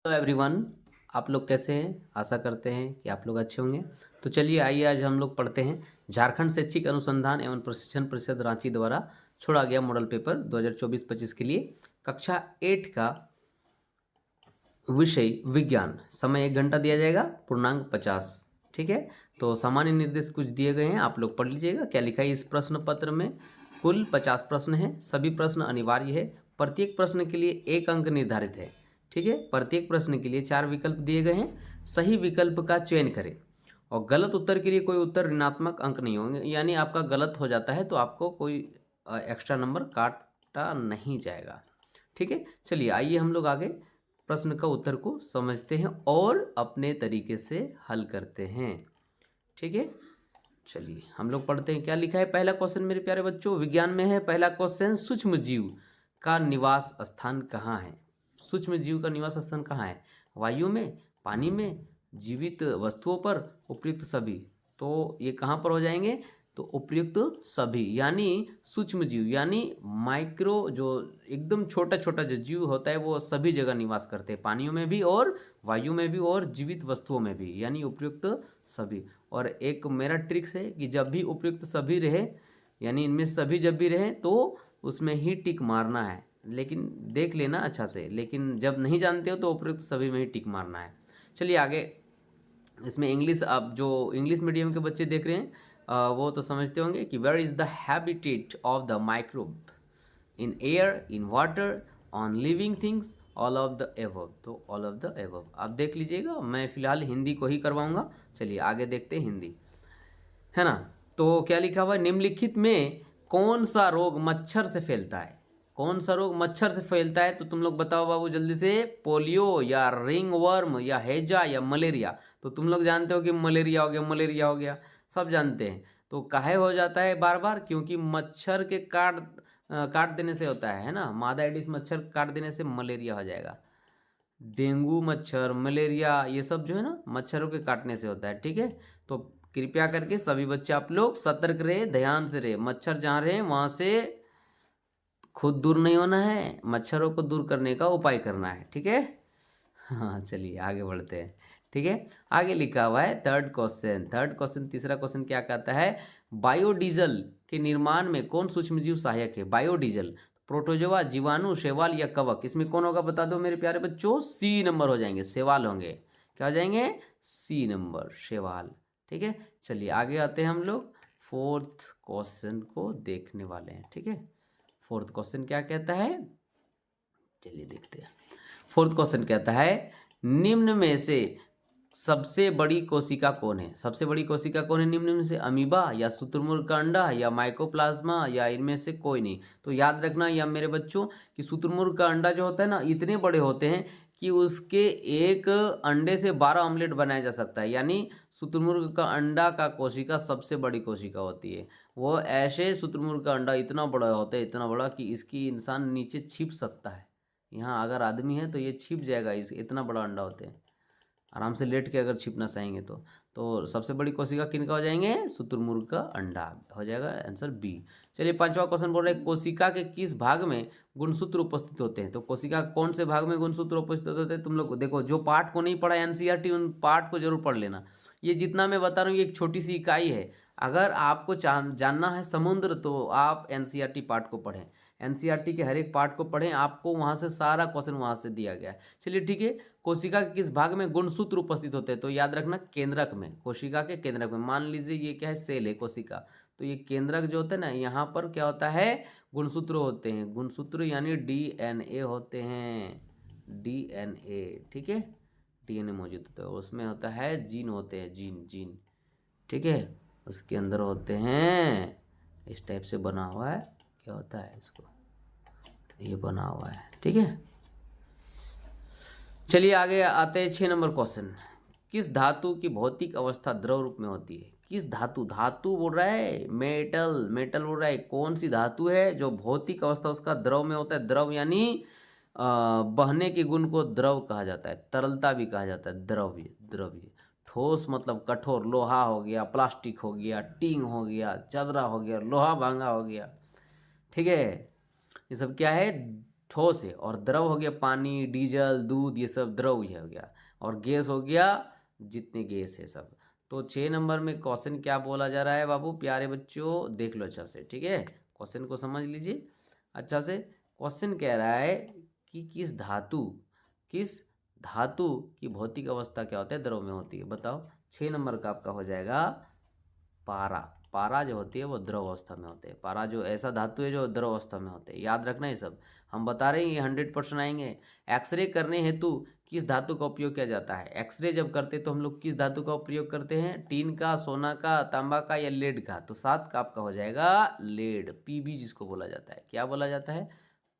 Hello everyone. आप लोग कैसे हैं? आशा करते हैं कि आप लोग अच्छे होंगे। तो चलिए आइए आज हम लोग पढ़ते हैं झारखंड शैक्षिक अनुसंधान एवं प्रशिक्षण परिषद रांची द्वारा छोड़ा गया मॉडल पेपर 2024-25 के लिए कक्षा 8 का विषय विज्ञान। समय 1 घंटा दिया जाएगा, पूर्णांक 50। ठीक है, तो सामान्य निर्देश कुछ दिए गए हैं, आप लोग पढ़ लीजिएगा। क्या लिखा है इस प्रश्न पत्र में? कुल 50 प्रश्न हैं, सभी प्रश्न अनिवार्य है। प्रत्येक प्रश्न के लिए 1 अंक निर्धारित है। ठीक है, प्रत्येक प्रश्न के लिए 4 विकल्प दिए गए हैं, सही विकल्प का चयन करें और गलत उत्तर के लिए कोई उत्तर ऋणात्मक अंक नहीं होंगे, यानी आपका गलत हो जाता है तो आपको कोई एक्स्ट्रा नंबर काटा नहीं जाएगा। ठीक है, चलिए आइए हम लोग आगे प्रश्न का उत्तर को समझते हैं और अपने तरीके से हल करते हैं। ठीक है, चलिए हम लोग पढ़ते हैं क्या लिखा है। पहला क्वेश्चन मेरे प्यारे बच्चों विज्ञान में है। पहला क्वेश्चन, सूक्ष्म जीव का निवास स्थान कहाँ है? सूक्ष्म जीव का निवास स्थान कहाँ है? वायु में, पानी में, जीवित वस्तुओं पर, उपयुक्त सभी। तो ये कहाँ पर हो जाएंगे? तो उपयुक्त सभी, यानी सूक्ष्म जीव यानी माइक्रो, जो एकदम छोटा छोटा जो जीव होता है वो सभी जगह निवास करते हैं, पानियों में भी और वायु में भी और जीवित वस्तुओं में भी, यानी उपयुक्त सभी। और एक मेरा ट्रिक्स है कि जब भी उपयुक्त सभी रहे, यानी इनमें सभी जब भी रहे तो उसमें ही टिक मारना है, लेकिन देख लेना अच्छा से। लेकिन जब नहीं जानते हो तो उपयुक्त सभी में ही टिक मारना है। चलिए आगे, इसमें इंग्लिश, आप जो इंग्लिश मीडियम के बच्चे देख रहे हैं वो तो समझते होंगे कि where is the habitat of the microbe? In air, in water, on living things, all of the above. तो ऑल ऑफ द एबव आप देख लीजिएगा, मैं फिलहाल हिंदी को ही करवाऊंगा। चलिए आगे देखते हैं हिंदी, है ना। तो क्या लिखा हुआ है, निम्नलिखित में कौन सा रोग मच्छर से फैलता है? कौन सा रोग मच्छर से फैलता है? तो तुम लोग बताओ बाबू जल्दी से। पोलियो या रिंग वर्म या हैजा या मलेरिया? तो तुम लोग जानते हो कि मलेरिया हो गया, मलेरिया हो गया, सब जानते हैं। तो काहे हो जाता है बार बार? क्योंकि मच्छर के काट देने से होता है ना। मादा एडिस मच्छर काट देने से मलेरिया हो जाएगा। डेंगू मच्छर, मलेरिया, ये सब जो है ना मच्छरों के काटने से होता है। ठीक है, तो कृपया करके सभी बच्चे आप लोग सतर्क रहे, ध्यान से रहे। मच्छर जहाँ रहे वहाँ से खुद दूर नहीं होना है, मच्छरों को दूर करने का उपाय करना है। ठीक है, हाँ चलिए आगे बढ़ते हैं। ठीक है, आगे लिखा हुआ है थर्ड क्वेश्चन तीसरा क्वेश्चन क्या कहता है, बायोडीजल के निर्माण में कौन सूक्ष्मजीव सहायक है? बायोडीजल, प्रोटोजोआ, जीवाणु, शैवाल या कवक? इसमें कौन होगा बता दो मेरे प्यारे बच्चों। सी नंबर हो जाएंगे, शैवाल होंगे। क्या हो जाएंगे? सी नंबर, शैवाल। ठीक है, चलिए आगे आते हैं हम लोग फोर्थ क्वेश्चन को देखने वाले हैं। ठीक है, फोर्थ क्वेश्चन क्या कहता है, चलिए देखते हैं। फोर्थ क्वेश्चन कहता है, निम्न में से सबसे बड़ी कोशिका कौन है? सबसे बड़ी कोशिका कौन है निम्न में से? अमीबा या शुतुरमुर्ग का अंडा या माइकोप्लाज्मा या इनमें से कोई नहीं? तो याद रखना या मेरे बच्चों कि शुतुरमुर्ग का अंडा जो होता है ना, इतने बड़े होते हैं कि उसके एक अंडे से 12 ऑमलेट बनाया जा सकता है, यानी शुतुरमुर्ग का अंडा का कोशिका सबसे बड़ी कोशिका होती है। वो ऐसे शुतुरमुर्ग का अंडा इतना बड़ा होता है, इतना बड़ा कि इसकी इंसान नीचे छिप सकता है। यहाँ अगर आदमी है तो ये छिप जाएगा, इस इतना बड़ा अंडा होते हैं, आराम से लेट के अगर छिपना चाहेंगे तो सबसे बड़ी कोशिका किनका हो जाएंगे? शुतुरमुर्ग का अंडा हो जाएगा, आंसर बी। चलिए पांचवा क्वेश्चन बोल रहे हैं, कोशिका के किस भाग में गुणसूत्र उपस्थित होते हैं? तो कोशिका कौन से भाग में गुणसूत्र उपस्थित होते हैं? तुम लोग देखो, जो पार्ट को नहीं पढ़ा एनसीईआरटी, उन पार्ट को जरूर पढ़ लेना। ये जितना मैं बता रहा हूँ ये एक छोटी सी इकाई है। अगर आपको जानना है समुद्र तो आप एनसीईआरटी पार्ट को पढ़ें, एनसीईआरटी के हर एक पार्ट को पढ़ें, आपको वहाँ से सारा क्वेश्चन वहाँ से दिया गया है। चलिए ठीक है, कोशिका के किस भाग में गुणसूत्र उपस्थित होते हैं? तो याद रखना केंद्रक में, कोशिका के केंद्रक में। मान लीजिए ये क्या है, सेल है कोशिका, तो ये केंद्रक जो होता है ना, यहाँ पर क्या होता है? गुणसूत्र होते हैं। गुणसूत्र यानी डीएनए होते हैं, डीएनए। ठीक है, डीएनए मौजूद होता है, उसमें होता है जीन होते हैं, जीन जीन। ठीक है, उसके अंदर होते हैं, इस टाइप से बना हुआ है, क्या होता है इसको, ये बना हुआ है। ठीक है, चलिए आगे आते हैं 6 नंबर क्वेश्चन, किस धातु की भौतिक अवस्था द्रव रूप में होती है? किस धातु, धातु बोल रहा है, मेटल, मेटल बोल रहा है। कौन सी धातु है जो भौतिक अवस्था उसका द्रव में होता है? द्रव यानी बहने के गुण को द्रव कहा जाता है, तरलता भी कहा जाता है, द्रव्य, द्रव्य। ठोस मतलब कठोर, लोहा हो गया, प्लास्टिक हो गया, टींग हो गया, चदरा हो गया, लोहा भांगा हो गया। ठीक है, ये सब क्या है? ठोस है, और द्रव हो गया पानी, डीजल, दूध, ये सब द्रव ही हो गया, और गैस हो गया जितने गैस है सब। तो 6 नंबर में क्वेश्चन क्या बोला जा रहा है बाबू प्यारे बच्चों, देख लो अच्छा से, ठीक है, क्वेश्चन को समझ लीजिए अच्छा से। क्वेश्चन कह रहा है कि किस धातु की भौतिक अवस्था क्या होता है, द्रव में होती है, बताओ। 6 नंबर का आपका हो जाएगा पारा। पारा जो होती है वो द्रव अवस्था में होते हैं। पारा जो ऐसा धातु है जो द्रव अवस्था में होते हैं, याद रखना ये सब हम बता रहे हैं, ये 100% आएंगे। एक्सरे करने हेतु किस धातु का उपयोग किया जाता है, एक्सरे जब करते तो हम लोग किस धातु का उपयोग करते हैं, टीन का, सोना का, तांबा का या लेड का, तो 7 का आपका हो जाएगा लेड, पीबी जिसको बोला जाता है, क्या बोला जाता है,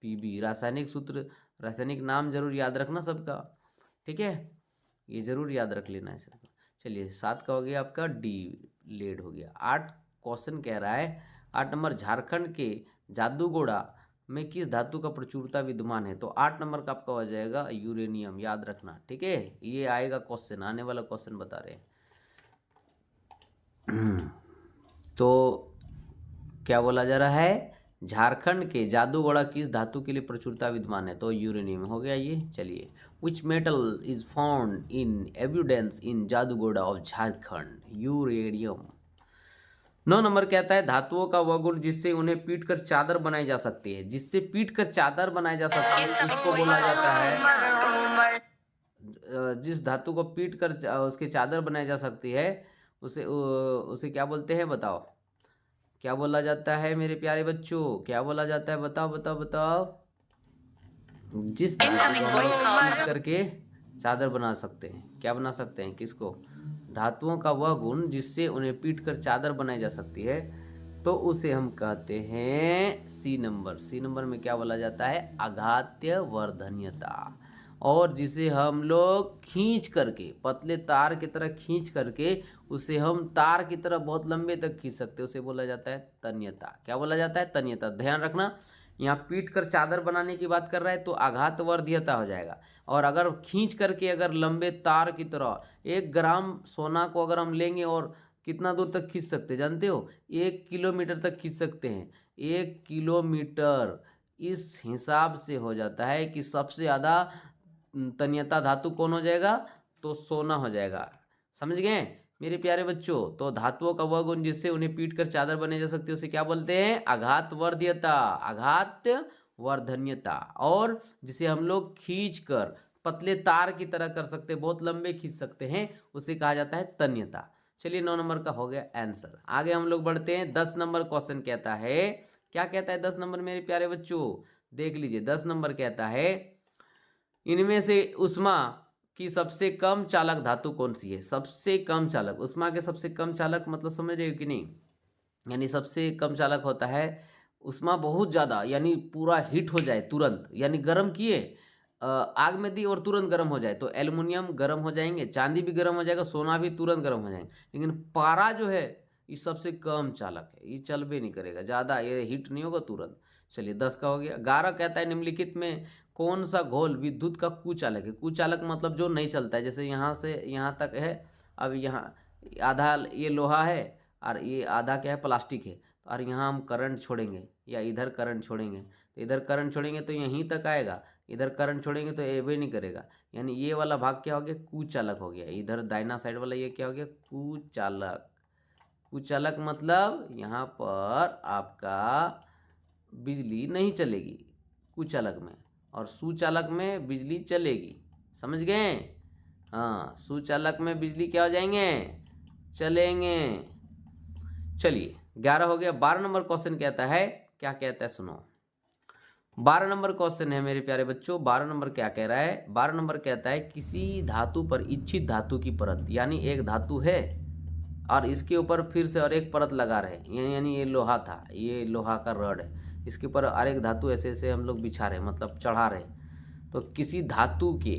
पीबी। रासायनिक सूत्र, रासायनिक नाम जरूर याद रखना सबका, ठीक है, ये जरूर याद रख लेना है सबका। चलिए 7 का हो गया आपका डी, लेड हो गया। 8 क्वेश्चन कह रहा है 8 नंबर, झारखंड के जादूगोड़ा में किस धातु का प्रचुरता विद्यमान है, तो 8 नंबर का आपका हो जाएगा यूरेनियम, याद रखना, ठीक है, ये आएगा क्वेश्चन, आने वाला क्वेश्चन बता रहे हैं। तो क्या बोला जा रहा है, झारखंड के जादूगोड़ा किस धातु के लिए प्रचुरता विद्यमान है, तो यूरेनियम हो गया ये। चलिए, which metal is found in evidence in Jaduguda of Jharkhand, uranium. 9 number कहता है धातुओं का वह गुण जिससे उन्हें पीटकर चादर बनाई जा सकती है, जिससे पीटकर चादर बनाई जा सकती है उसको बोला जाता है, जिस धातु को पीटकर उसके चादर बनाई जा सकती है उसे क्या बोलते हैं, बताओ, क्या बोला जाता है मेरे प्यारे बच्चों, क्या बोला जाता है, बताओ बताओ बताओ। जिस धातु को पीट करके चादर बना सकते हैं, क्या बना सकते हैं, किसको, धातुओं का वह गुण जिससे उन्हें पीट कर चादर बनाई जा सकती है, तो उसे हम कहते हैं सी नंबर। सी नंबर में क्या बोला जाता है, आघात्य वर्धनीयता। और जिसे हम लोग खींच करके, पतले तार की तरह खींच करके उसे हम तार की तरह बहुत लंबे तक खींच सकते हैं, उसे बोला जाता है तन्यता। क्या बोला जाता है, तन्यता। ध्यान रखना, यहाँ पीट कर चादर बनाने की बात कर रहा है तो आघात वर्धीयता हो जाएगा, और अगर खींच करके अगर लंबे तार की तरह 1 ग्राम सोना को अगर हम लेंगे और कितना दूर तक खींच सकते हैं जानते हो, 1 किलोमीटर तक खींच सकते हैं, 1 किलोमीटर। इस हिसाब से हो जाता है कि सबसे ज़्यादा तन्यता धातु कौन हो जाएगा, तो सोना हो जाएगा, समझ गए मेरे प्यारे बच्चों। तो धातुओं का वह गुण जिससे उन्हें पीट कर चादर बनाई जा सकती है उसे क्या बोलते हैं, आघात वर्धीयता, आघात वर्धनीयता। और जिसे हम लोग खींच कर पतले तार की तरह कर सकते हैं, बहुत लंबे खींच सकते हैं, उसे कहा जाता है तन्यता। चलिए 9 नंबर का हो गया आंसर। आगे हम लोग बढ़ते हैं। 10 नंबर क्वेश्चन कहता है, क्या कहता है 10 नंबर मेरे प्यारे बच्चों, देख लीजिए। 10 नंबर कहता है इनमें से उष्मा की सबसे कम चालक धातु कौन सी है, सबसे कम चालक, उष्मा के सबसे कम चालक मतलब समझ रहे हो कि नहीं, यानी सबसे कम चालक होता है उष्मा बहुत ज़्यादा, यानी पूरा हीट हो जाए तुरंत, यानी गर्म किए आग में दी और तुरंत गर्म हो जाए, तो एल्युमिनियम गर्म हो जाएंगे, चांदी भी गर्म हो जाएगा, सोना भी तुरंत गर्म हो जाएंगे। लेकिन पारा जो है ये सबसे कम चालक है, ये चल भी नहीं करेगा ज़्यादा, ये हीट नहीं होगा तुरंत। चलिए 10 का हो गया। 11 कहता है निम्नलिखित में कौन सा घोल विद्युत का कुचालक है, कुचालक मतलब जो नहीं चलता है, जैसे यहाँ से यहाँ तक है, अब यहाँ आधा ये लोहा है और ये आधा क्या है, प्लास्टिक है, और यहाँ हम करंट छोड़ेंगे या इधर करंट छोड़ेंगे, तो इधर करंट छोड़ेंगे तो यहीं तक आएगा, इधर करंट छोड़ेंगे तो ये भी नहीं करेगा, यानी ये वाला भाग क्या हो गया, कुचालक हो गया। इधर दाहिना साइड वाला ये क्या हो गया, कुचालक। कुचालक मतलब यहाँ पर आपका बिजली नहीं चलेगी कुचालक में, और सुचालक में बिजली चलेगी, समझ गए। हाँ, सुचालक में बिजली क्या हो जाएंगे, चलेंगे। चलिए 11 हो गया। 12 नंबर क्वेश्चन कहता है, क्या कहता है सुनो, 12 नंबर क्वेश्चन है मेरे प्यारे बच्चों। 12 नंबर क्या कह रहा है, 12 नंबर कहता है किसी धातु पर इच्छित धातु की परत, यानी एक धातु है और इसके ऊपर फिर से और एक परत लगा रहे, यानी ये लोहा था, ये लोहा का रॉड है, इसके ऊपर और एक धातु ऐसे ऐसे हम लोग बिछा रहे, मतलब चढ़ा रहे, तो किसी धातु के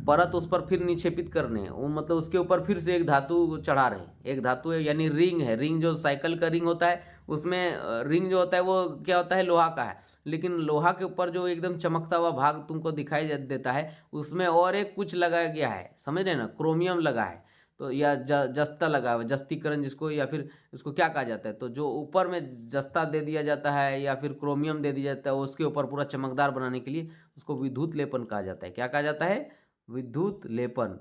परत उस पर फिर निक्षेपित करने हैं, वो मतलब उसके ऊपर फिर से एक धातु चढ़ा रहे हैं, एक धातु है यानी रिंग है, रिंग जो साइकिल का रिंग होता है उसमें रिंग जो होता है वो क्या होता है, लोहा का है, लेकिन लोहा के ऊपर जो एकदम चमकता हुआ भाग तुमको दिखाई देता है उसमें और एक कुछ लगाया गया है, समझ रहे ना, क्रोमियम लगा है। तो या जस्ता लगा हुआ, जस्तीकरण जिसको, या फिर उसको क्या कहा जाता है, तो जो ऊपर में जस्ता दे दिया जाता है या फिर क्रोमियम दे दिया जाता है, उसके ऊपर पूरा चमकदार बनाने के लिए उसको विद्युत लेपन कहा जाता है। क्या कहा जाता है? विद्युत लेपन।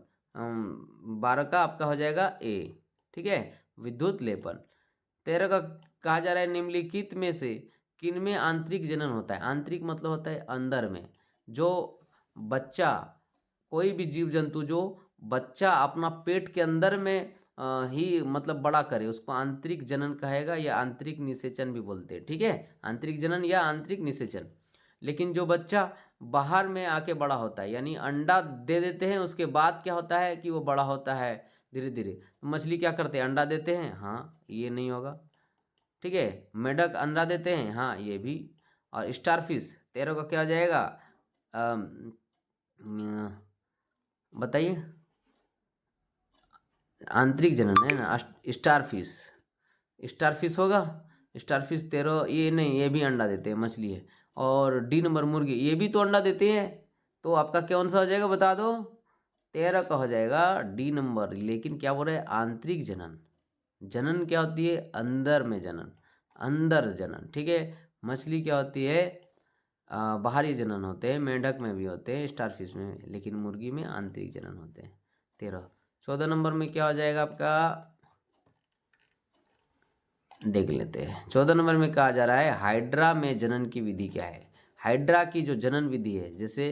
12 का आपका हो जाएगा ए। ठीक है, विद्युत लेपन। 13 का कहा जा रहा है निम्नलिखित में से किन में आंतरिक जनन होता है? आंतरिक मतलब होता है अंदर में। जो बच्चा, कोई भी जीव जंतु जो बच्चा अपना पेट के अंदर में ही मतलब बड़ा करे, उसको आंतरिक जनन कहेगा, या आंतरिक निषेचन भी बोलते हैं। ठीक है, आंतरिक जनन या आंतरिक निषेचन। लेकिन जो बच्चा बाहर में आके बड़ा होता है, यानी अंडा दे देते हैं, उसके बाद क्या होता है कि वो बड़ा होता है धीरे धीरे। मछली क्या करते हैं? अंडा देते हैं, हाँ ये नहीं होगा। ठीक है, मेढक अंडा देते हैं, हाँ ये भी। और स्टारफिश 13 का क्या हो जाएगा? बताइए, आंतरिक जनन है ना, स्टारफिश। स्टारफिश होगा। स्टारफिश 13, ये नहीं, ये भी अंडा देते हैं, मछली है। और डी नंबर मुर्गी, ये भी तो अंडा देते हैं। तो आपका कौन सा हो जाएगा बता दो? 13 का हो जाएगा डी नंबर। लेकिन क्या बोल रहे हैं? आंतरिक जनन। जनन क्या होती है? अंदर में जनन, अंदर जनन। ठीक है, मछली क्या होती है? बाहरी जनन होते हैं, मेंढक में भी होते हैं, स्टारफिश में, लेकिन मुर्गी में आंतरिक जनन होते हैं। 13। 14 नंबर में क्या हो जाएगा आपका? देख लेते हैं। 14 नंबर में कहा जा रहा है हाइड्रा में जनन की विधि क्या है? हाइड्रा की जो जनन विधि है, जैसे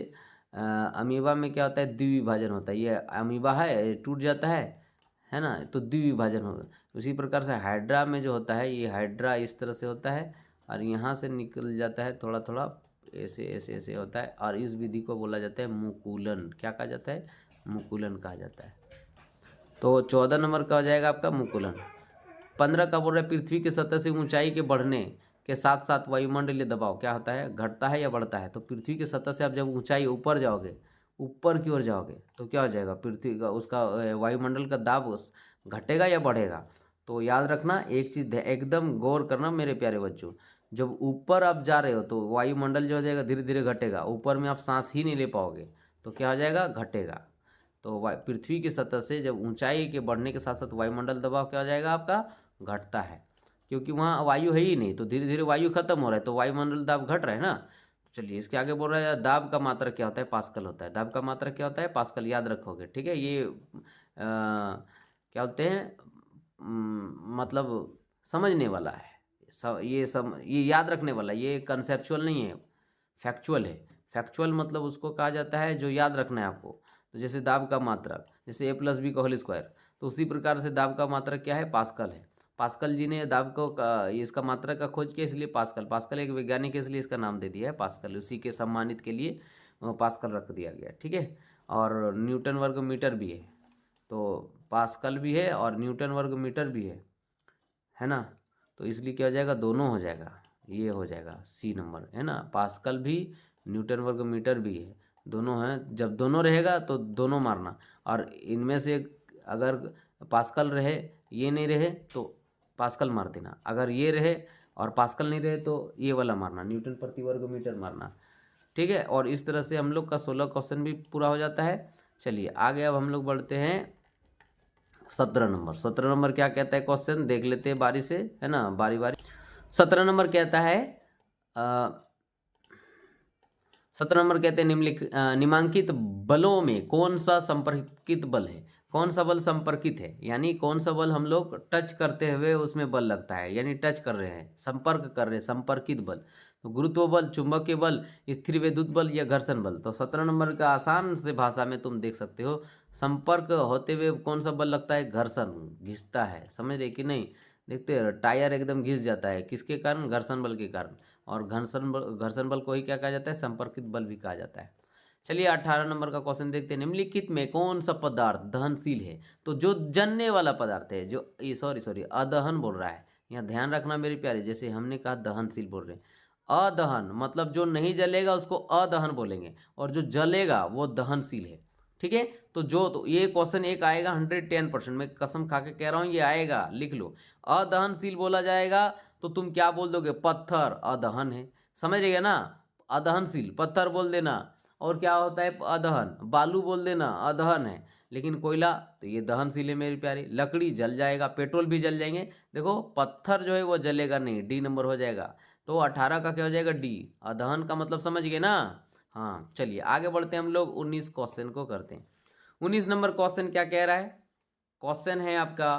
अमीबा में क्या होता है? द्विविभाजन होता है। ये अमीबा है, ये टूट जाता है ना, तो द्विविभाजन होगा। उसी प्रकार से हाइड्रा में जो होता है, ये हाइड्रा इस तरह से होता है और यहाँ से निकल जाता है थोड़ा थोड़ा, ऐसे ऐसे ऐसे होता है। और इस विधि को बोला जाता है मुकुलन। क्या कहा जाता है? मुकुलन कहा जाता है। तो 14 नंबर का हो जाएगा आपका मुकुलन। 15 का बोल रहा है पृथ्वी की सतह से ऊंचाई के बढ़ने के साथ साथ वायुमंडलीय दबाव क्या होता है? घटता है या बढ़ता है? तो पृथ्वी की सतह से आप जब ऊंचाई ऊपर जाओगे, ऊपर की ओर जाओगे, तो क्या हो जाएगा? पृथ्वी का उसका वायुमंडल का दाब घटेगा या बढ़ेगा? तो याद रखना एक चीज़, एकदम गौर करना मेरे प्यारे बच्चों। जब ऊपर आप जा रहे हो तो वायुमंडल जो हो जाएगा धीरे धीरे घटेगा, ऊपर में आप सांस ही नहीं ले पाओगे, तो क्या हो जाएगा? घटेगा। तो पृथ्वी की सतह से जब ऊंचाई के बढ़ने के साथ साथ वायुमंडल दबाव क्या हो जाएगा आपका? घटता है, क्योंकि वहाँ वायु है ही नहीं, तो धीरे धीरे वायु खत्म हो रहा है, तो वायुमंडल दाब घट रहा है ना। चलिए इसके आगे बोल रहा है दाब का मात्रा क्या होता है? पास्कल होता है। दाब का मात्रा क्या होता है? पास्कल। याद रखोगे, ठीक है। ये क्या होते हैं, मतलब समझने वाला है, ये याद रखने वाला, ये कंसेप्चुअल नहीं है, फैक्चुअल है। फैक्चुअल मतलब उसको कहा जाता है जो याद रखना है आपको। तो जैसे दाब का मात्रक, जैसे A+B का होल स्क्वायर, तो उसी प्रकार से दाब का मात्रक क्या है? पास्कल है। पास्कल जी ने दाब को इसका मात्रक का खोज किया, इसलिए पास्कल। पास्कल एक वैज्ञानिक है, इसलिए इसका नाम दे दिया है पास्कल। उसी के सम्मानित के लिए पास्कल रख दिया गया, ठीक है। और न्यूटन वर्ग मीटर भी है, तो पास्कल भी है और न्यूटन वर्ग मीटर भी है ना। तो इसलिए क्या हो जाएगा? दोनों हो जाएगा, ये हो जाएगा सी नंबर, है ना। पास्कल भी, न्यूटन वर्ग मीटर भी है, दोनों हैं। जब दोनों रहेगा तो दोनों मारना, और इनमें से अगर पास्कल रहे, ये नहीं रहे, तो पास्कल मार देना। अगर ये रहे और पास्कल नहीं रहे तो ये वाला मारना, न्यूटन प्रति वर्ग मीटर मारना, ठीक है। और इस तरह से हम लोग का 16 क्वेश्चन भी पूरा हो जाता है। चलिए आगे अब हम लोग बढ़ते हैं 17 नंबर। 17 नंबर क्या कहता है क्वेश्चन, देख लेते हैं बारी से, है ना, बारी बारी। 17 नंबर कहता है 17 नंबर कहते हैं निम्नांकित बलों में कौन सा संपर्कित बल है? कौन सा बल संपर्कित है, यानी कौन सा बल हम लोग टच करते हुए उसमें बल लगता है, यानी टच कर रहे हैं, संपर्क कर रहे हैं, संपर्कित बल। तो गुरुत्व बल, चुंबकीय बल, स्थिर विद्युत बल या घर्षण बल। तो 17 नंबर का आसान से भाषा में तुम देख सकते हो, संपर्क होते हुए कौन सा बल लगता है? घर्षण, घिसता है, समझ रहे कि नहीं? देखते हैं टायर एकदम घिस जाता है, किसके कारण? घर्षण बल के कारण। और घर्षण बल को ही क्या कहा जाता है? संपर्कित बल भी कहा जाता है। चलिए 18 नंबर का क्वेश्चन देखते हैं। निम्नलिखित में कौन सा पदार्थ दहनशील है? तो जो जलने वाला पदार्थ है, जो ये सॉरी अदहन बोल रहा है, यहाँ ध्यान रखना मेरे प्यारे। जैसे हमने कहा दहनशील बोल रहे हैं, अदहन मतलब जो नहीं जलेगा उसको अदहन बोलेंगे, और जो जलेगा वो दहनशील है, ठीक है। तो ये क्वेश्चन एक आएगा 110%, मैं कसम खा के कह रहा हूँ ये आएगा, लिख लो। अदहनशील बोला जाएगा तो तुम क्या बोल दोगे? पत्थर अदहन है, समझ रहिए ना। अदहनशील पत्थर बोल देना। और क्या होता है? अदहन, बालू बोल देना, अदहन है। लेकिन कोयला तो ये दहनशील है मेरे प्यारे, लकड़ी जल जाएगा, पेट्रोल भी जल जाएंगे। देखो पत्थर जो है वो जलेगा नहीं, डी नंबर हो जाएगा। तो 18 का क्या हो जाएगा, डी। अदहन का मतलब समझ गए ना। हाँ चलिए आगे बढ़ते हैं हम लोग 19 क्वेश्चन को करते हैं। 19 नंबर क्वेश्चन क्या कह रहा है, क्वेश्चन है आपका,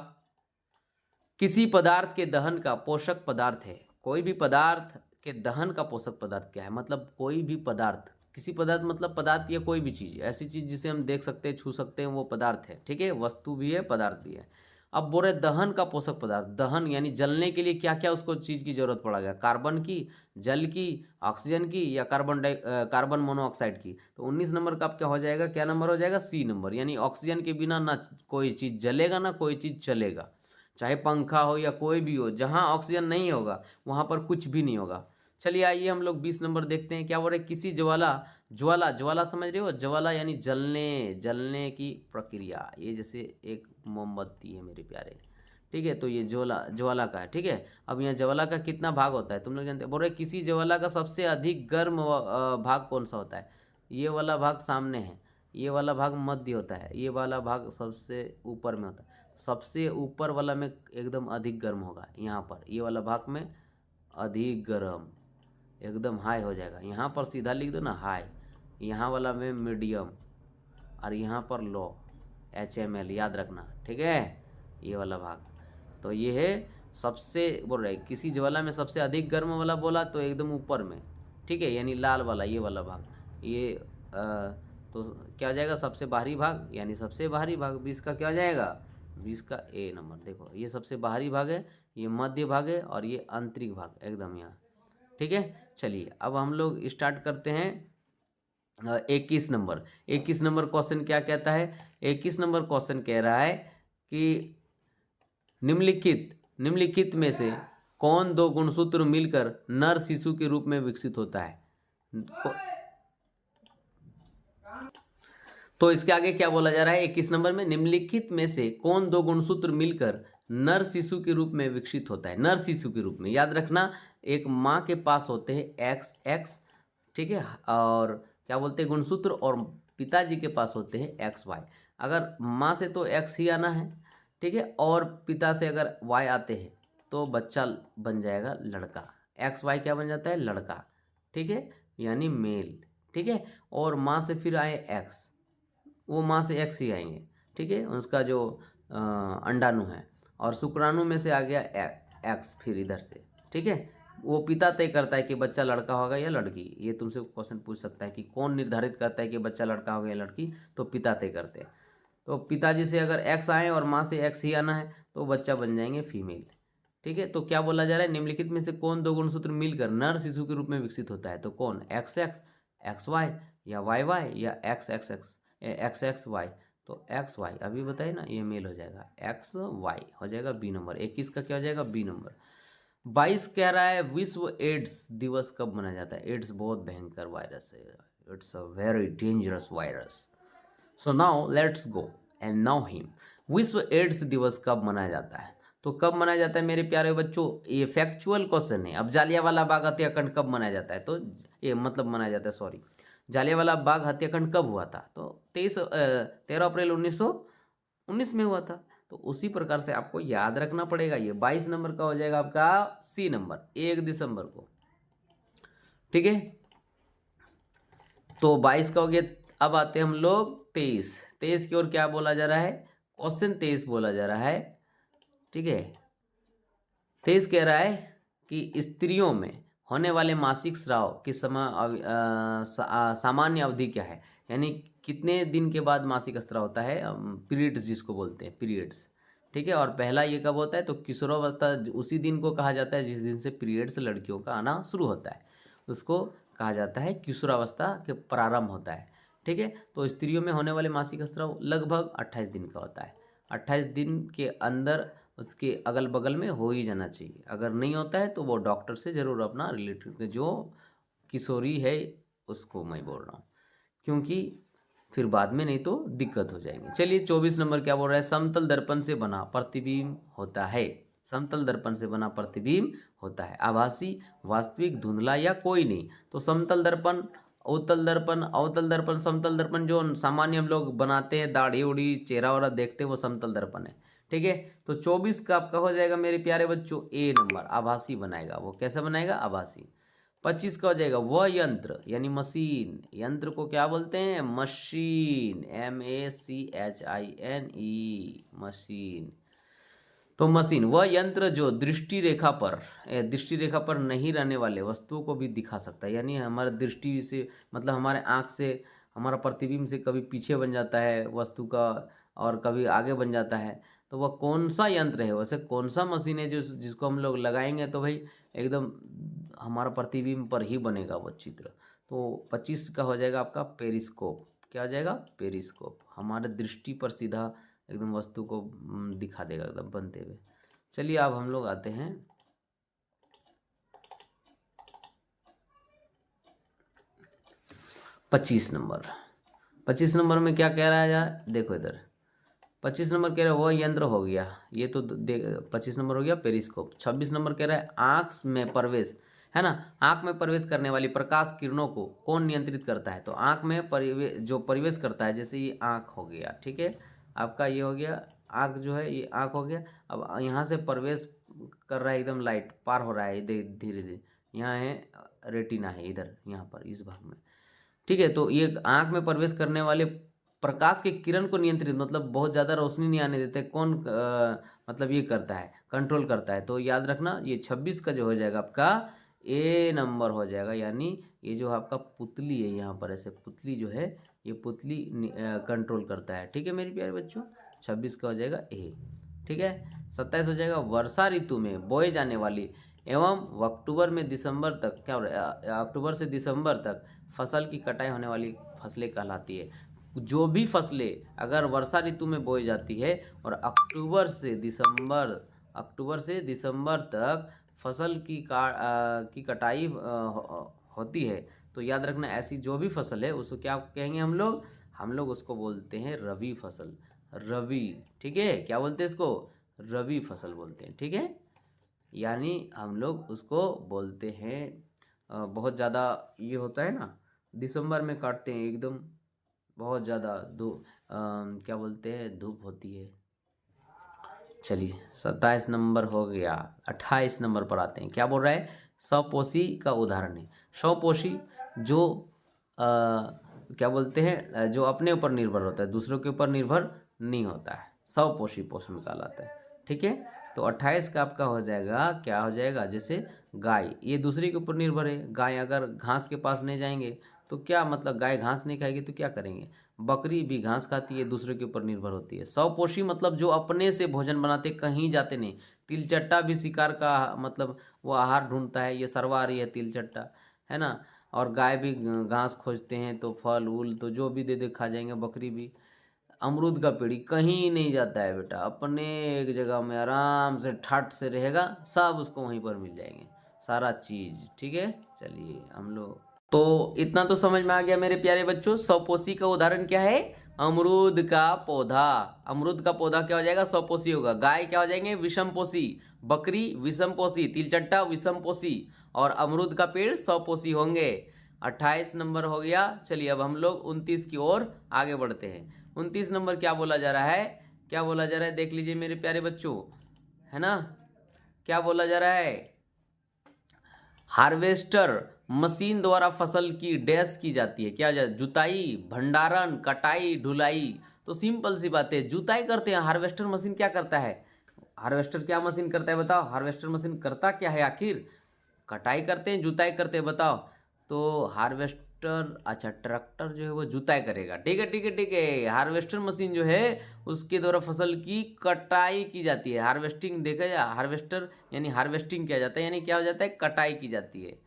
किसी पदार्थ के दहन का पोषक पदार्थ है। कोई भी पदार्थ के दहन का पोषक पदार्थ क्या है, मतलब कोई भी पदार्थ, किसी पदार्थ मतलब पदार्थ या कोई भी चीज़, ऐसी चीज़ जिसे हम देख सकते हैं छू सकते हैं वो पदार्थ है, ठीक है, वस्तु भी है पदार्थ भी है। अब बोल रहे दहन का पोषक पदार्थ, दहन यानी जलने के लिए क्या क्या उसको चीज़ की जरूरत पड़ेगा, कार्बन की, जल की, ऑक्सीजन की, या कार्बन मोनोऑक्साइड की। तो 19 नंबर का आप क्या हो जाएगा, क्या नंबर हो जाएगा, सी नंबर। यानी ऑक्सीजन के बिना ना कोई चीज़ जलेगा ना कोई चीज़ चलेगा, चाहे पंखा हो या कोई भी हो, जहाँ ऑक्सीजन नहीं होगा वहाँ पर कुछ भी नहीं होगा। चलिए आइए हम लोग 20 नंबर देखते हैं, क्या बोल रहे, किसी ज्वाला, ज्वाला ज्वाला समझ रहे हो, ज्वाला यानी जलने, जलने की प्रक्रिया, ये जैसे एक मोमबत्ती है मेरे प्यारे, ठीक है, तो ये ज्वाला, ज्वाला का है, ठीक है। अब यहाँ ज्वाला का कितना भाग होता है तुम लोग जानते हैं, बोल रहे किसी ज्वाला का सबसे अधिक गर्म भाग कौन सा होता है, ये वाला भाग सामने है, ये वाला भाग मध्य होता है, ये वाला भाग सबसे ऊपर में होता है। सबसे ऊपर वाला में एकदम अधिक गर्म होगा, यहाँ पर ये वाला भाग में अधिक गर्म, एकदम हाई हो जाएगा। यहाँ पर सीधा लिख दो ना हाई, यहाँ वाला में मीडियम, और यहाँ पर लो, HML याद रखना, ठीक है, ये वाला भाग। तो ये है सबसे, बोल रहे किसी ज्वाला में सबसे अधिक गर्म वाला बोला तो एकदम ऊपर में, ठीक है, यानी लाल वाला ये वाला भाग, ये तो क्या हो जाएगा, सबसे बाहरी भाग, यानी सबसे बाहरी भाग 20 का क्या हो जाएगा, 20 का ए नंबर। देखो ये सबसे बाहरी भाग है, ये मध्य भाग है, और ये आंतरिक भाग एकदम यहाँ, ठीक है। चलिए अब हम लोग स्टार्ट करते हैं 21 नंबर। 21 नंबर क्वेश्चन क्या कहता है, 21 नंबर क्वेश्चन कह रहा है कि निम्नलिखित में से कौन दो गुणसूत्र मिलकर नर शिशु के रूप में विकसित होता है। तो इसके आगे क्या बोला जा रहा है 21 नंबर में, निम्नलिखित में से कौन दो गुणसूत्र मिलकर नर शिशु के रूप में विकसित होता है। नर शिशु के रूप में याद रखना, एक माँ के पास होते हैं XX, ठीक है, और क्या बोलते हैं गुणसूत्र, और पिताजी के पास होते हैं XY। अगर माँ से तो X ही आना है, ठीक है, और पिता से अगर Y आते हैं तो बच्चा बन जाएगा लड़का, XY क्या बन जाता है, लड़का, ठीक है, यानी मेल, ठीक है। और माँ से फिर आए X, वो माँ से X ही आएंगे, ठीक है, उसका जो अंडाणु है, और शुक्राणु में से आ गया X फिर इधर से, ठीक है। वो पिता तय करता है कि बच्चा लड़का होगा या लड़की। ये तुमसे क्वेश्चन पूछ सकता है कि कौन निर्धारित करता है कि बच्चा लड़का होगा या लड़की, तो पिता तय करते हैं। तो पिताजी से अगर X आए और माँ से X ही आना है तो बच्चा बन जाएंगे फीमेल, ठीक है। तो क्या बोला जा रहा है, निम्नलिखित में से कौन दो गुणसूत्र मिलकर नर शिशु के रूप में विकसित होता है। तो कौन, XX, XY, या YY, या XXY। तो XY अभी बताइए ना, ये मेल हो जाएगा, XY हो जाएगा बी नंबर। 21 का क्या हो जाएगा, बी नंबर। 22 कह रहा है विश्व एड्स दिवस कब मनाया जाता है। एड्स बहुत भयंकर वायरस है, it's a very dangerous virus. So now let's go and now him. विश्व एड्स दिवस कब मनाया जाता है, तो कब मनाया जाता है मेरे प्यारे बच्चों, ये फैक्चुअल क्वेश्चन है। अब जालियांवाला बाग हत्याकांड कब मनाया जाता है, तो ये मतलब मनाया जाता है, सॉरी, जालियांवाला बाग हत्याकांड कब हुआ था, तो 13 अप्रैल 1919 में हुआ था। तो उसी प्रकार से आपको याद रखना पड़ेगा। ये 22 नंबर का हो जाएगा आपका सी नंबर, 1 दिसंबर को, ठीक है। तो 22 का हो गया। अब आते हैं हम लोग 23 की ओर। क्या बोला जा रहा है, क्वेश्चन 23 बोला जा रहा है, ठीक है। 23 कह रहा है कि स्त्रियों में होने वाले मासिक स्राव की सामान्य अवधि क्या है, यानी कितने दिन के बाद मासिक स्राव होता है, पीरियड्स जिसको बोलते हैं, पीरियड्स, ठीक है। और पहला ये कब होता है, तो किशोरावस्था उसी दिन को कहा जाता है जिस दिन से पीरियड्स लड़कियों का आना शुरू होता है, उसको कहा जाता है किशोरावस्था के प्रारंभ होता है, ठीक है। तो स्त्रियों में होने वाले मासिक स्राव लगभग 28 दिन का होता है। 28 दिन के अंदर उसके अगल बगल में हो ही जाना चाहिए। अगर नहीं होता है तो वो डॉक्टर से ज़रूर अपना रिलेटिव, जो किशोरी है उसको मैं बोल रहा हूँ, क्योंकि फिर बाद में नहीं तो दिक्कत हो जाएगी। चलिए 24 नंबर क्या बोल रहा है, समतल दर्पण से बना प्रतिबिंब होता है। समतल दर्पण से बना प्रतिबिंब होता है, आभासी, वास्तविक, धुंधला या कोई नहीं। तो समतल दर्पण उत्तल दर्पण, अवतल दर्पण, समतल दर्पण जो सामान्य हम लोग बनाते हैं, दाढ़ी उड़ी चेहरा वगैरह देखते हैं, वो समतल दर्पण है। ठीक है, तो 24 का आपका हो जाएगा मेरे प्यारे बच्चों ए नंबर, आभासी बनाएगा वो। कैसे बनाएगा? आभासी। 25 का हो जाएगा वह यंत्र यानी मशीन, यंत्र को क्या बोलते हैं? Machine, MACHINE, machine. तो मशीन वह यंत्र जो दृष्टि रेखा पर नहीं रहने वाले वस्तुओं को भी दिखा सकता है, यानी हमारे दृष्टि से मतलब हमारे आँख से हमारा प्रतिबिंब से कभी पीछे बन जाता है वस्तु का और कभी आगे बन जाता है। तो वह कौन सा यंत्र है, वैसे कौन सा मशीन है जो जिसको हम लोग लगाएंगे तो भाई एकदम हमारा प्रतिबिंब पर ही बनेगा वो चित्र। तो 25 का हो जाएगा आपका पेरिस्कोप। क्या हो जाएगा? पेरिस्कोप। हमारे दृष्टि पर सीधा एकदम वस्तु को दिखा देगा एकदम बनते हुए। चलिए अब हम लोग आते हैं 25 नंबर। 25 नंबर में क्या कह रहा है यार? देखो इधर 25 नंबर कह रहा है वह यंत्र हो गया, ये तो 25 नंबर हो गया पेरिस्कोप। 26 नंबर कह रहा है आँख में प्रवेश, है ना, आँख में प्रवेश करने वाली प्रकाश किरणों को कौन नियंत्रित करता है? तो आँख में जो प्रवेश करता है, जैसे ये आँख हो गया, ठीक है, आपका ये हो गया आँख, जो है ये आँख हो गया। अब यहाँ से प्रवेश कर रहा है, एकदम लाइट पार हो रहा है धीरे धीरे। यहाँ है रेटिना है इधर, यहाँ पर इस भाग में, ठीक है। तो ये आँख में प्रवेश करने वाले प्रकाश के किरण को नियंत्रित, मतलब बहुत ज़्यादा रोशनी नहीं आने देते, कौन मतलब ये करता है, कंट्रोल करता है। तो याद रखना ये 26 का जो हो जाएगा आपका ए नंबर हो जाएगा, यानी ये जो आपका पुतली है यहाँ पर, ऐसे पुतली जो है ये पुतली कंट्रोल करता है। ठीक है मेरे प्यारे बच्चों, 26 का हो जाएगा ए। ठीक है, 27 हो जाएगा वर्षा ऋतु में बोए जाने वाली एवं अक्टूबर में दिसंबर तक, क्या हो रहा है, अक्टूबर से दिसंबर तक फसल की कटाई होने वाली फसलें कहलाती है। जो भी फसलें अगर वर्षा ऋतु में बोई जाती है और अक्टूबर से दिसंबर तक फसल की कटाई होती है, तो याद रखना ऐसी जो भी फसल है उसको क्या कहेंगे हम लोग उसको बोलते हैं रबी फसल, रबी। ठीक है, क्या बोलते हैं इसको? रबी फसल बोलते हैं। ठीक है, यानी हम लोग उसको बोलते हैं बहुत ज़्यादा ये होता है ना, दिसंबर में काटते हैं एकदम बहुत ज़्यादा क्या बोलते हैं, धूप होती है। चलिए 27 नंबर हो गया। 28 नंबर पर आते हैं, क्या बोल रहा है? स्वपोषी का उदाहरण है। स्वपोषी जो क्या बोलते हैं, जो अपने ऊपर निर्भर होता है, दूसरों के ऊपर निर्भर नहीं होता है, स्वपोषी पोषण कहलाता है। ठीक है, तो 28 का आपका हो जाएगा, क्या हो जाएगा, जैसे गाय, ये दूसरे के ऊपर निर्भर है। गाय अगर घास के पास नहीं जाएंगे तो क्या मतलब, गाय घास नहीं खाएगी तो क्या करेंगे? बकरी भी घास खाती है, दूसरे के ऊपर निर्भर होती है। स्वपोषी मतलब जो अपने से भोजन बनाते, कहीं जाते नहीं। तिलचट्टा भी शिकार का मतलब वो आहार ढूंढता है, ये सर्वाहारी है तिलचट्टा, है ना। और गाय भी घास खोजते हैं, तो फल उल तो जो भी दे दे खा जाएंगे। बकरी भी, अमरूद का पेड़ कहीं नहीं जाता है बेटा, अपने एक जगह में आराम से ठाट से रहेगा, सब उसको वहीं पर मिल जाएंगे सारा चीज़। ठीक है, चलिए हम लोग तो इतना तो समझ में आ गया मेरे प्यारे बच्चों। स्वपोषी का उदाहरण क्या है? अमरूद का पौधा। अमरूद का पौधा क्या हो जाएगा? स्वपोषी होगा। गाय क्या हो जाएंगे? विषमपोषी। बकरी विषमपोषी, तिलचट्टा विषमपोषी, और अमरूद का पेड़ स्वपोषी होंगे। 28 नंबर हो गया। चलिए अब हम लोग 29 की ओर आगे बढ़ते हैं। 29 नंबर क्या बोला जा रहा है? क्या बोला जा रहा है, देख लीजिए मेरे प्यारे बच्चों, है ना। क्या बोला जा रहा है? हार्वेस्टर मशीन द्वारा फसल की डैश की जाती है। क्या जाए? जुताई, भंडारण, कटाई, ढुलाई। तो सिंपल सी बात है, जुताई करते हैं। हार्वेस्टर मशीन क्या करता है? हार्वेस्टर क्या मशीन करता है बताओ? हार्वेस्टर मशीन करता क्या है आखिर? कटाई करते हैं, जुताई करते हैं, बताओ। तो हार्वेस्टर, अच्छा ट्रैक्टर जो है वो जुताई करेगा। ठीक है ठीक है ठीक है, हार्वेस्टर मशीन जो है उसके द्वारा फसल की कटाई की जाती है। हार्वेस्टिंग देखा जाए, हार्वेस्टर यानी हार्वेस्टिंग किया जाता है, यानी क्या हो जाता है, कटाई की जाती है।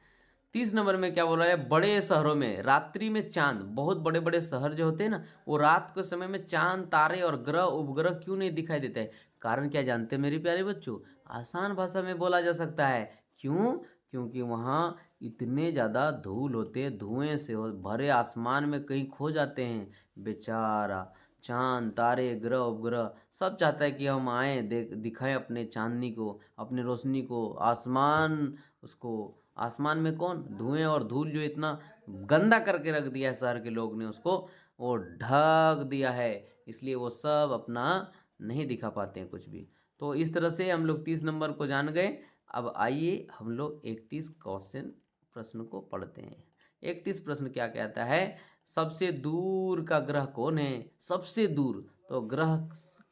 30 नंबर में क्या बोल रहा है? बड़े शहरों में रात्रि में चांद, बहुत बड़े बड़े शहर जो होते हैं ना, वो रात के समय में चांद, तारे और ग्रह उपग्रह क्यों नहीं दिखाई देते हैं? कारण क्या जानते हैं मेरे प्यारे बच्चों? आसान भाषा में बोला जा सकता है। क्यों? क्योंकि वहाँ इतने ज़्यादा धूल होते हैं, धुएं से भरे आसमान में कहीं खो जाते हैं बेचारा। चांद, तारे, ग्रह उपग्रह सब चाहता है कि हम आएँ, दिखाएं अपने चांदनी को, अपने रोशनी को, आसमान उसको आसमान में कौन, धुएं और धूल जो इतना गंदा करके रख दिया है शहर के लोग ने, उसको वो ढक दिया है, इसलिए वो सब अपना नहीं दिखा पाते हैं कुछ भी। तो इस तरह से हम लोग 30 नंबर को जान गए। अब आइए हम लोग 31 क्वेश्चन प्रश्न को पढ़ते हैं। 31 प्रश्न क्या कहता है, सबसे दूर का ग्रह कौन है, सबसे दूर। तो ग्रह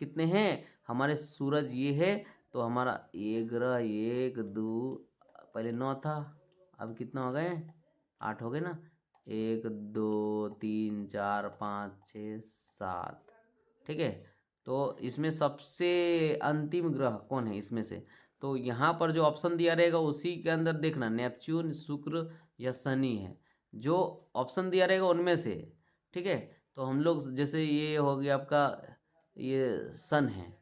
कितने हैं हमारे, सूरज ये है, तो हमारा ये ग्रह 1 2, पहले 9 था, अब कितना हो गए, 8 हो गए ना, 1 2 3 4 5 6 7, ठीक है। तो इसमें सबसे अंतिम ग्रह कौन है इसमें से, तो यहाँ पर जो ऑप्शन दिया रहेगा उसी के अंदर देखना, नेपच्यून, शुक्र या शनि है, जो ऑप्शन दिया रहेगा उनमें से, ठीक है। तो हम लोग जैसे ये हो गया आपका, ये सन है,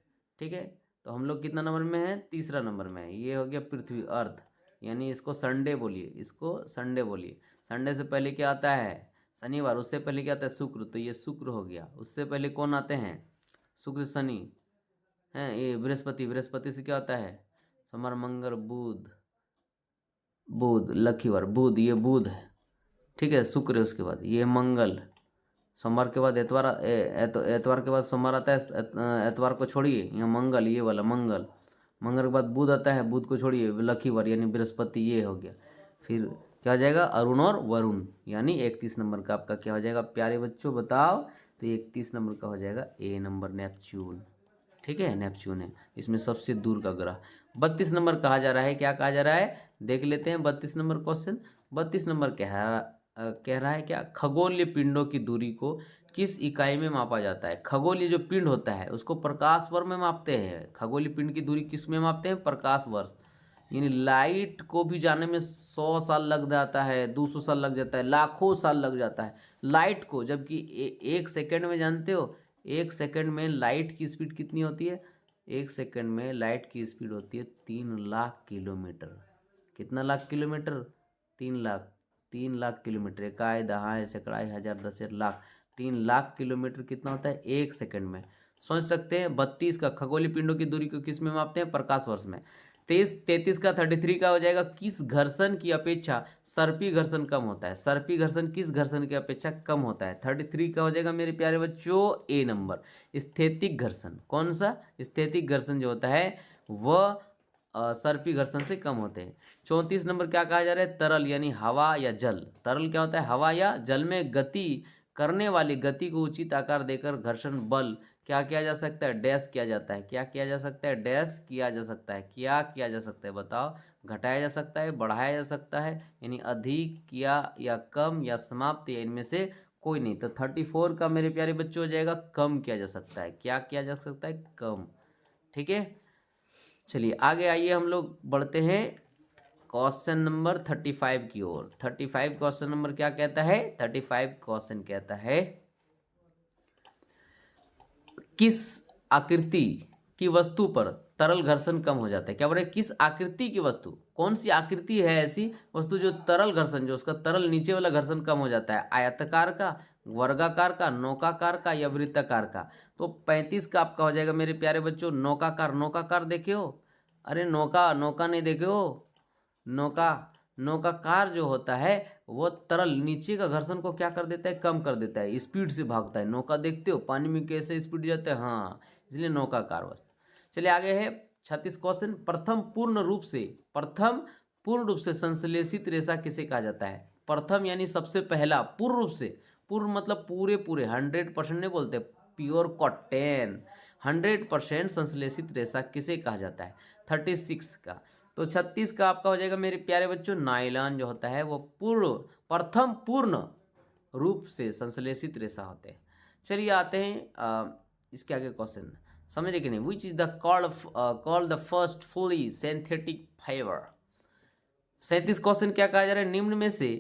ठीक है, तो हम लोग कितना नंबर में है, तीसरा नंबर में है। ये हो गया पृथ्वी, अर्थ, यानी इसको संडे बोलिए, इसको संडे बोलिए। संडे से पहले क्या आता है, शनिवार, उससे पहले क्या आता है, शुक्र, तो ये शुक्र हो गया। उससे पहले कौन आते हैं, शुक्र शनि हैं, ये बृहस्पति, बृहस्पति से क्या होता है, सोमवार मंगल बुध, बुध लकीवार, बुध, ये बुध है, ठीक है, शुक्र है, उसके बाद ये मंगल, सोमवार के बाद एतवार, एतवार के बाद सोमवार आता है, एतवार को छोड़िए, यहाँ मंगल, ये वाला मंगल, मंगल के बाद बुध आता है, बुध को छोड़िए, लकीवार यानी बृहस्पति, ये हो गया। फिर क्या हो जाएगा, अरुण और वरुण, यानी 31 नंबर का आपका क्या हो जाएगा प्यारे बच्चों, बताओ। तो 31 नंबर का हो जाएगा ए नंबर, नेपच्यून, ठीक है, नेपच्यून है इसमें सबसे दूर का ग्रह। 32 नंबर कहा जा रहा है, क्या कहा जा रहा है, देख लेते हैं 32 नंबर क्वेश्चन। 32 नंबर कह रहा है क्या, खगोलीय पिंडों की दूरी को किस इकाई में मापा जाता है। खगोलीय जो पिंड होता है उसको प्रकाश वर्ष में मापते हैं, खगोलीय पिंड की दूरी किस में मापते हैं, प्रकाश वर्ष, यानी लाइट को भी जाने में 100 साल लग जाता है, 200 साल लग जाता है, लाखों साल लग जाता है लाइट को, जबकि 1 सेकंड में, जानते हो 1 सेकंड में लाइट की स्पीड कितनी होती है, 1 सेकंड में लाइट की स्पीड होती है 3 लाख किलोमीटर। कितना लाख किलोमीटर, 3 लाख, 3 लाख किलोमीटर, इकाई दहाई सैकड़ाई हजार दस लाख, 3 लाख किलोमीटर कितना होता है 1 सेकंड में। सोच सकते हैं 32 का, खगोलीय पिंडों की दूरी को किस में मापते हैं, प्रकाश वर्ष में। 33 का, 33 का हो जाएगा, किस घर्षण की अपेक्षा सर्पी घर्षण कम होता है, सर्पी घर्षण किस घर्षण की अपेक्षा कम होता है। 33 का हो जाएगा मेरे प्यारे बच्चों ए नंबर, स्थैतिक घर्षण। कौन सा, स्थैतिक घर्षण जो होता है वह सर्पी घर्षण से कम होते हैं। 34 नंबर क्या कहा जा रहा है, तरल यानी हवा या जल। तरल क्या होता है, हवा या जल में गति करने वाली गति को उचित आकार देकर घर्षण बल क्या किया जा सकता है, डैश किया जाता है। क्या किया जा सकता है, डैश किया जा सकता है। क्या किया जा सकता है बताओ, घटाया जा सकता है, बढ़ाया जा सकता है, यानी अधिक किया या कम या समाप्त या इनमें से कोई नहीं। तो 34 का मेरे प्यारे बच्चों हो जाएगा, कम किया जा सकता है। क्या किया जा सकता है, कम, ठीक है। चलिए आगे आइए, हम लोग बढ़ते हैं क्वेश्चन नंबर 35 की ओर। 35 क्वेश्चन नंबर क्या कहता है, 35 क्वेश्चन कहता है, किस आकृति की वस्तु पर तरल घर्षण कम हो जाता है। क्या बोल रहे, किस आकृति की वस्तु, कौन सी आकृति है ऐसी वस्तु जो तरल घर्षण, जो उसका तरल नीचे वाला घर्षण कम हो जाता है, आयताकार का, वर्गाकार का, नौकाकार का या वृत्ताकार का। तो 35 का आपका हो जाएगा मेरे प्यारे बच्चों नौकाकार। नौकाकार देखे हो, अरे नौका, नौका नहीं देखे हो, नौका, नौकाकार जो होता है वो तरल नीचे का घर्षण को क्या कर देता है, कम कर देता है, स्पीड से भागता है। नौका देखते हो पानी में कैसे स्पीड जाता है, हाँ, इसलिए नौकाकार वस्तु। चलिए आगे है 36 क्वेश्चन, प्रथम पूर्ण रूप से संश्लेषित रेशा किसे कहा जाता है। प्रथम यानी सबसे पहला, पूर्ण रूप से, पूर्ण मतलब पूरे पूरे, 100% नहीं बोलते, प्योर कॉटन, 100% संश्लेषित रेशा किसे कहा जाता है। 36 का, तो 36 का आपका हो जाएगा मेरे प्यारे बच्चों नायलॉन जो होता है वो प्रथम पूर्ण रूप से संश्लेषित रेशा होते हैं। चलिए आते हैं इसके आगे क्वेश्चन, समझे कि नहीं, which is the called the first fully synthetic fibre. 37 question क्या कहा जा रहा है, निम्न में से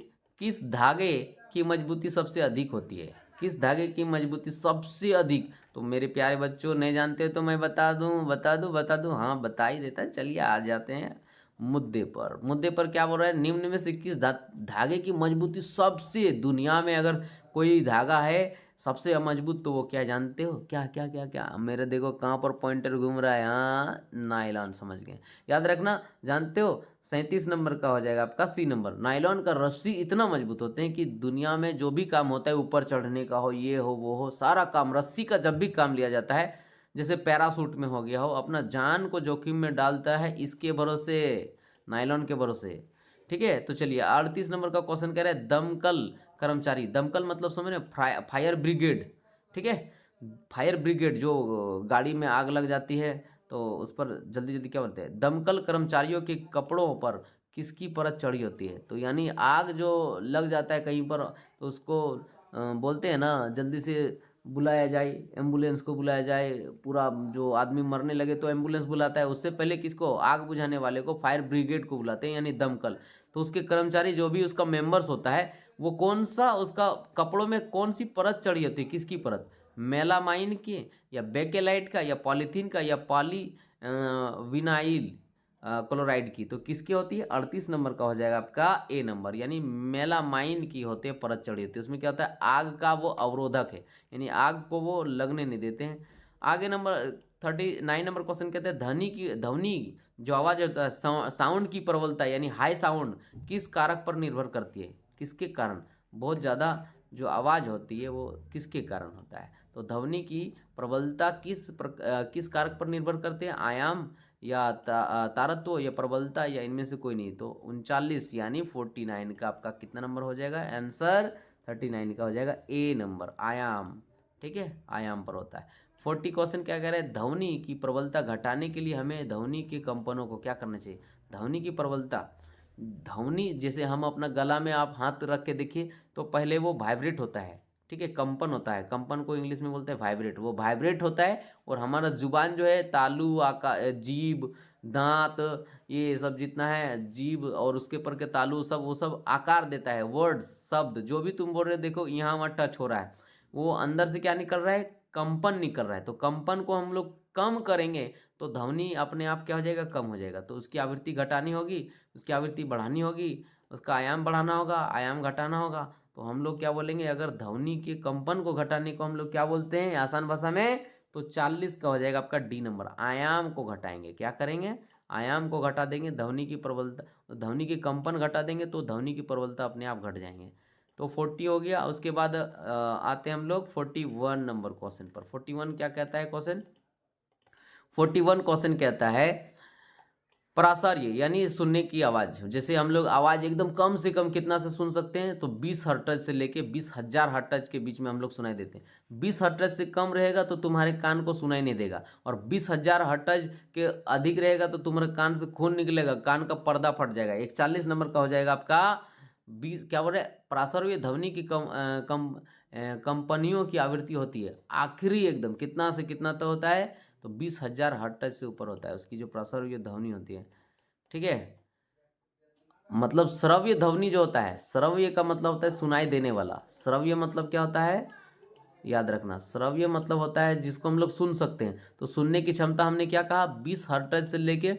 किस धागे की मजबूती सबसे अधिक होती है, किस धागे की मजबूती सबसे अधिक। तो मेरे प्यारे बच्चों नहीं जानते तो मैं बता दूं, हाँ बता ही देता। चलिए आ जाते हैं मुद्दे पर क्या बोल रहा है, निम्न में से किस धागे की मजबूती सबसे, दुनिया में अगर कोई धागा है सबसे मजबूत तो वो क्या जानते हो, क्या क्या क्या क्या, मेरे देखो कहाँ पर पॉइंटर घूम रहा है, हाँ नायलॉन, समझ गए, याद रखना। जानते हो 37 नंबर का हो जाएगा आपका सी नंबर। नायलॉन का रस्सी इतना मजबूत होते हैं कि दुनिया में जो भी काम होता है, ऊपर चढ़ने का हो, ये हो वो हो, सारा काम रस्सी का जब भी काम लिया जाता है, जैसे पैरासूट में हो गया हो, अपना जान को जोखिम में डालता है इसके भरोसे, नायलॉन के भरोसे। ठीक है, तो चलिए 38 नंबर का क्वेश्चन कह रहे हैं दमकल कर्मचारी। दमकल मतलब समझ रहे हैं, फायर ब्रिगेड। ठीक है, फायर ब्रिगेड, जो गाड़ी में आग लग जाती है तो उस पर जल्दी जल्दी क्या बोलते हैं, दमकल कर्मचारियों के कपड़ों पर किसकी परत चढ़ी होती है। तो यानी आग जो लग जाता है कहीं पर, तो उसको बोलते हैं ना, जल्दी से बुलाया जाए, एम्बुलेंस को बुलाया जाए, पूरा जो आदमी मरने लगे तो एम्बुलेंस बुलाता है, उससे पहले किसको, आग बुझाने वाले को, फायर ब्रिगेड को बुलाते हैं, यानी दमकल। तो उसके कर्मचारी जो भी उसका मेंबर्स होता है, वो कौन सा, उसका कपड़ों में कौन सी परत चढ़ी होती है, किसकी परत, मेलामाइन की, या बेकेलाइट का, या पॉलीथीन का, या पॉली विनाइल क्लोराइड की। तो किसकी होती है, 38 नंबर का हो जाएगा आपका ए नंबर, यानी मेलामाइन की होती है, परत चढ़ी होती है। उसमें क्या होता है, आग का वो अवरोधक है, यानी आग को वो लगने नहीं देते हैं। आगे नंबर 39 नंबर क्वेश्चन कहते हैं ध्वनि जो आवाज़ होता है, साउंड की प्रबलता, यानी हाई साउंड किस कारक पर निर्भर करती है, किसके कारण, बहुत ज़्यादा जो आवाज़ होती है वो किसके कारण होता है। तो ध्वनि की प्रबलता किस कारक पर निर्भर करते हैं, आयाम या तारत्व या प्रबलता, या इनमें से कोई नहीं। तो 39 यानी 49 का आपका कितना नंबर हो जाएगा, आंसर 39 का हो जाएगा ए नंबर, आयाम। ठीक है, आयाम पर होता है। 40 क्वेश्चन क्या कह रहे हैं, ध्वनि की प्रबलता घटाने के लिए हमें ध्वनि के कंपनों को क्या करना चाहिए। ध्वनि की प्रबलता, ध्वनि जैसे हम अपना गला में आप हाथ रख के देखिए तो पहले वो वाइब्रेट होता है, ठीक है, कंपन होता है, कंपन को इंग्लिश में बोलते हैं वाइब्रेट, वो वाइब्रेट होता है। और हमारा जुबान जो है, तालू, जीभ, दांत, ये सब जितना है, जीभ और उसके पर के तालू, सब वो सब आकार देता है, वर्ड, शब्द जो भी तुम बोल रहे हो, देखो यहाँ वहाँ टच हो रहा है, वो अंदर से क्या निकल रहा है, कंपन निकल रहा है। तो कंपन को हम लोग कम करेंगे तो ध्वनि अपने आप क्या हो जाएगा, कम हो जाएगा। तो उसकी आवृत्ति घटानी होगी, उसकी आवृत्ति बढ़ानी होगी, उसका आयाम बढ़ाना होगा, आयाम घटाना होगा। तो हम लोग क्या बोलेंगे, अगर ध्वनि के कंपन को घटाने को हम लोग क्या बोलते हैं आसान भाषा में, तो 40 का हो जाएगा आपका डी नंबर, आयाम को घटाएंगे, क्या करेंगे, आयाम को घटा देंगे, ध्वनि की प्रबलता, ध्वनि के कंपन घटा देंगे तो ध्वनि की प्रबलता अपने आप घट जाएंगे। तो 40 हो गया। उसके बाद आते हैं हम लोग 41 नंबर क्वेश्चन पर। 41 क्या कहता है क्वेश्चन, 41 क्वेश्चन कहता है प्रासार्य यानी सुनने की आवाज़। जैसे हम लोग आवाज़ एकदम कम से कम कितना से सुन सकते हैं, तो 20 हर्ट्ज से लेके 20,000 हर्ट्ज के बीच में हम लोग सुनाई देते हैं। 20 हर्ट्ज से कम रहेगा तो तुम्हारे कान को सुनाई नहीं देगा, और 20,000 हर्ट्ज के अधिक रहेगा तो तुम्हारे कान से खून निकलेगा, कान का पर्दा फट जाएगा। 41 नंबर का हो जाएगा आपका 20, क्या बोल रहे, प्रासार्य ध्वनि की कंपनियों की आवृत्ति होती है आखिरी एकदम कितना से कितना तक होता है, तो 20,000 हर्ट्ज से ऊपर होता है उसकी जो प्रासार्य ध्वनि होती है। ठीक है, मतलब श्रव्य ध्वनि जो होता है, श्रव्य का मतलब होता है सुनाई देने वाला। श्रव्य मतलब क्या होता है, याद रखना, श्रव्य मतलब होता है जिसको हम लोग सुन सकते हैं। तो सुनने की क्षमता हमने क्या कहा, 20 हर्ट्ज से लेके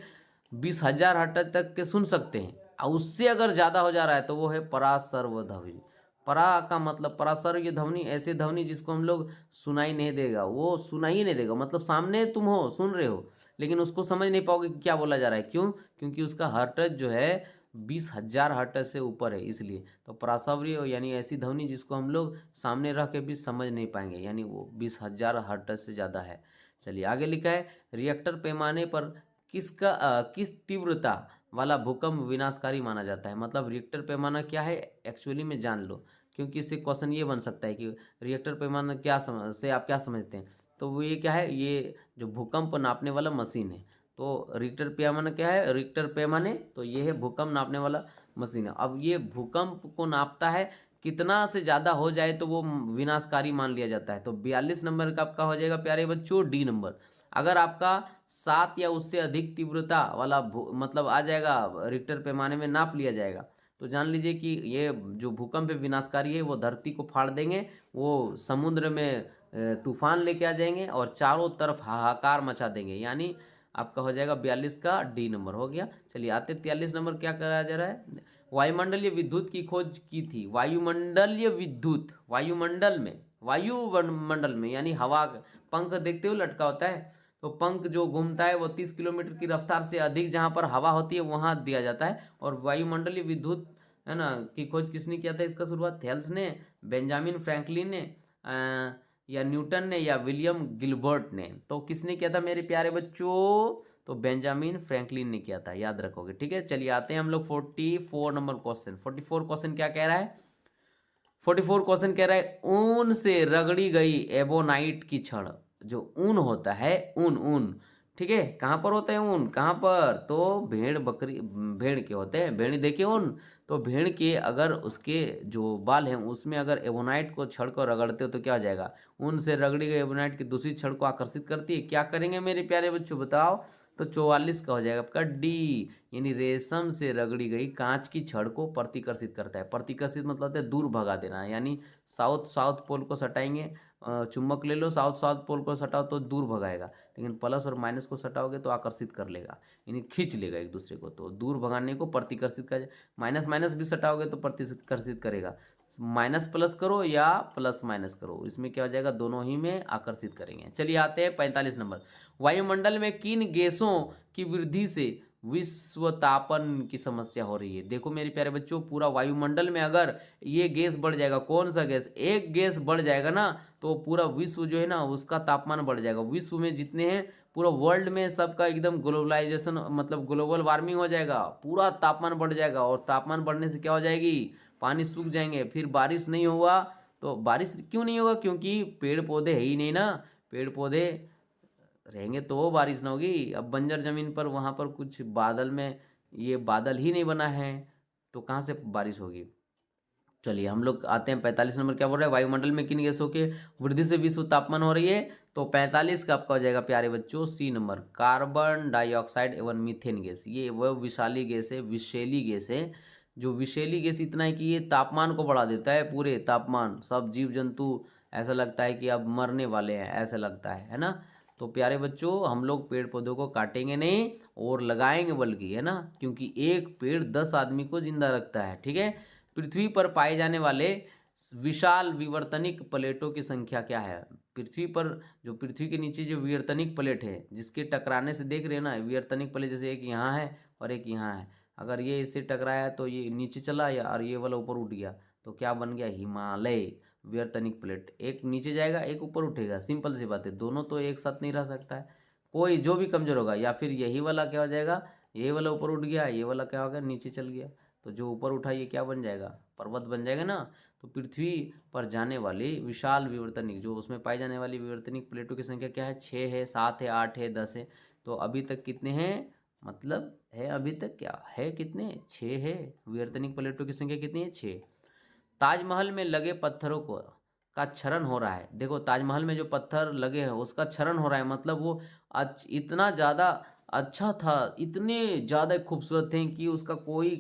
20,000 हर्ट्ज तक के सुन सकते हैं, और उससे अगर ज़्यादा हो जा रहा है तो वो है पराश्रव्य ध्वनि। परा का मतलब, पराश्रव्य ध्वनि ऐसे ध्वनि जिसको हम लोग सुनाई नहीं देगा, वो सुनाई नहीं देगा, मतलब सामने तुम हो, सुन रहे हो, लेकिन उसको समझ नहीं पाओगे कि क्या बोला जा रहा है। क्यों, क्योंकि उसका हर्ट्ज जो है 20,000 हर्ट्ज से ऊपर है, इसलिए। तो प्रासव्य यानी ऐसी ध्वनि जिसको हम लोग सामने रख के भी समझ नहीं पाएंगे, यानी वो 20,000 हर्ट्ज से ज़्यादा है। चलिए आगे लिखा है, रिएक्टर पैमाने पर किस तीव्रता वाला भूकंप विनाशकारी माना जाता है। मतलब रिएक्टर पैमाना क्या है एक्चुअली में जान लो, क्योंकि इससे क्वेश्चन ये बन सकता है कि रिएक्टर पैमाना क्या से आप क्या समझते हैं। तो वो ये क्या है, ये जो भूकंप नापने वाला मशीन है। तो रिक्टर पैमाना क्या है, रिक्टर पैमाने, तो ये है भूकंप नापने वाला मशीन है। अब ये भूकंप को नापता है, कितना से ज़्यादा हो जाए तो वो विनाशकारी मान लिया जाता है। तो 42 नंबर का आपका हो जाएगा प्यारे बच्चों डी नंबर। अगर आपका 7 या उससे अधिक तीव्रता वाला मतलब आ जाएगा, रिक्टर पैमाने में नाप लिया जाएगा, तो जान लीजिए कि ये जो भूकंप विनाशकारी है वो धरती को फाड़ देंगे, वो समुद्र में तूफान लेके आ जाएंगे और चारों तरफ हाहाकार मचा देंगे। यानी आपका हो जाएगा 42 का डी नंबर हो गया। चलिए आते 43 नंबर क्या कराया जा रहा है, वायुमंडलीय विद्युत की खोज की थी। वायुमंडलीय विद्युत, वायुमंडल में वायुमंडल में, यानी हवा, पंख देखते हो लटका होता है, तो पंख जो घूमता है वो 30 किलोमीटर की रफ्तार से अधिक जहाँ पर हवा होती है वहाँ दिया जाता है। और वायुमंडलीय विद्युत है ना की खोज किसने किया था, इसका शुरुआत थेल्स ने, बेंजामिन फ्रैंकलिन ने, या न्यूटन ने, या विलियम गिलबर्ट ने। तो किसने किया था मेरे प्यारे बच्चों, तो बेंजामिन फ्रैंकलिन ने किया था, याद रखोगे। ठीक है, चलिए आते हैं हम लोग 44 नंबर क्वेश्चन। 44 क्वेश्चन क्या कह रहा है, 44 क्वेश्चन कह रहा है ऊन से रगड़ी गई एबोनाइट की छड़। जो ऊन होता है, ऊन ऊन, ठीक है, कहाँ पर होता है ऊन, कहाँ पर, तो भेड़ बकरी, भेड़ के होते हैं, भेड़ देखिए ऊन, तो भेड़ के अगर उसके जो बाल हैं उसमें अगर एबोनाइट को छड़ को रगड़ते हो तो क्या हो जाएगा, ऊन से रगड़ी गई एबोनाइट की दूसरी छड़ को आकर्षित करती है। क्या करेंगे मेरे प्यारे बच्चों बताओ, तो 44 का हो जाएगा आपका डी, यानी रेशम से रगड़ी गई कांच की छड़ को प्रतिकर्षित करता है। प्रतिकर्षित मतलब होता है दूर भगा देना, यानी साउथ साउथ पोल को सटाएंगे, चुंबक ले लो, साउथ साउथ पोल को सटाओ तो दूर भगाएगा, लेकिन प्लस और माइनस को सटाओगे तो आकर्षित कर लेगा, यानी खींच लेगा एक दूसरे को। तो दूर भगाने को प्रतिकर्षित का, माइनस माइनस भी सटाओगे तो प्रतिकर्षित करेगा, माइनस प्लस करो या प्लस माइनस करो, इसमें क्या हो जाएगा, दोनों ही में आकर्षित करेंगे। चलिए आते हैं 45 नंबर, वायुमंडल में किन गैसों की वृद्धि से विश्व तापन की समस्या हो रही है। देखो मेरे प्यारे बच्चों, पूरा वायुमंडल में अगर ये गैस बढ़ जाएगा, कौन सा गैस, एक गैस बढ़ जाएगा ना, तो पूरा विश्व जो है ना उसका तापमान बढ़ जाएगा। विश्व में जितने हैं पूरा वर्ल्ड में सबका एकदम ग्लोबलाइजेशन, मतलब ग्लोबल वार्मिंग हो जाएगा, पूरा तापमान बढ़ जाएगा। और तापमान बढ़ने से क्या हो जाएगी, पानी सूख जाएंगे, फिर बारिश नहीं हुआ। तो बारिश क्यों नहीं होगा, क्योंकि पेड़ पौधे है ही नहीं ना, पेड़ पौधे रहेंगे तो बारिश ना होगी। अब बंजर जमीन पर वहाँ पर कुछ बादल में ये बादल ही नहीं बना है, तो कहाँ से बारिश होगी। चलिए हम लोग आते हैं 45 नंबर, क्या बोल रहा है, वायुमंडल में किन गैसों के वृद्धि से विश्व तापमान हो रही है। तो 45 का आपका हो जाएगा प्यारे बच्चों सी नंबर, कार्बन डाइऑक्साइड एवं मीथेन गैस। ये वह विषाली गैस है, विषैली गैस है, जो विषैली गैस इतना है कि ये तापमान को बढ़ा देता है, पूरे तापमान, सब जीव जंतु ऐसा लगता है कि अब मरने वाले हैं, ऐसा लगता है ना। तो प्यारे बच्चों हम लोग पेड़ पौधों को काटेंगे नहीं और लगाएंगे बल्कि, है ना, क्योंकि एक पेड़ 10 आदमी को जिंदा रखता है। ठीक है, पृथ्वी पर पाए जाने वाले विशाल विवर्तनिक प्लेटों की संख्या क्या है। पृथ्वी पर जो पृथ्वी के नीचे जो विवर्तनिक प्लेट है जिसके टकराने से देख रहे हैं ना, विवर्तनिक प्लेट जैसे एक यहाँ है और एक यहाँ है, अगर ये इससे टकराया तो ये नीचे चला या और ये वाला ऊपर उठ गया, तो क्या बन गया, हिमालय विवर्तनिक प्लेट। एक नीचे जाएगा एक ऊपर उठेगा, सिंपल सी बात है, दोनों तो एक साथ नहीं रह सकता है, कोई जो भी कमजोर होगा, या फिर यही वाला क्या हो जाएगा, यही वाला ऊपर उठ गया, ये वाला क्या हो गया, नीचे चल गया, तो जो ऊपर उठा ये क्या बन जाएगा, पर्वत बन जाएगा ना। तो पृथ्वी पर जाने वाली विशाल विवर्तनिक, जो उसमें पाई जाने वाली विवर्तनिक प्लेटों की संख्या क्या है, 6 है, 7 है, 8 है, 10 है। तो अभी तक कितने हैं, मतलब है अभी तक क्या है, कितने, 6 है, विवर्तनिक प्लेटों की संख्या कितनी है, 6। ताजमहल में लगे पत्थरों को का क्षरण हो रहा है। देखो ताजमहल में जो पत्थर लगे हैं उसका क्षरण हो रहा है, मतलब वो इतना ज़्यादा अच्छा था, इतने ज़्यादा खूबसूरत थे कि उसका कोई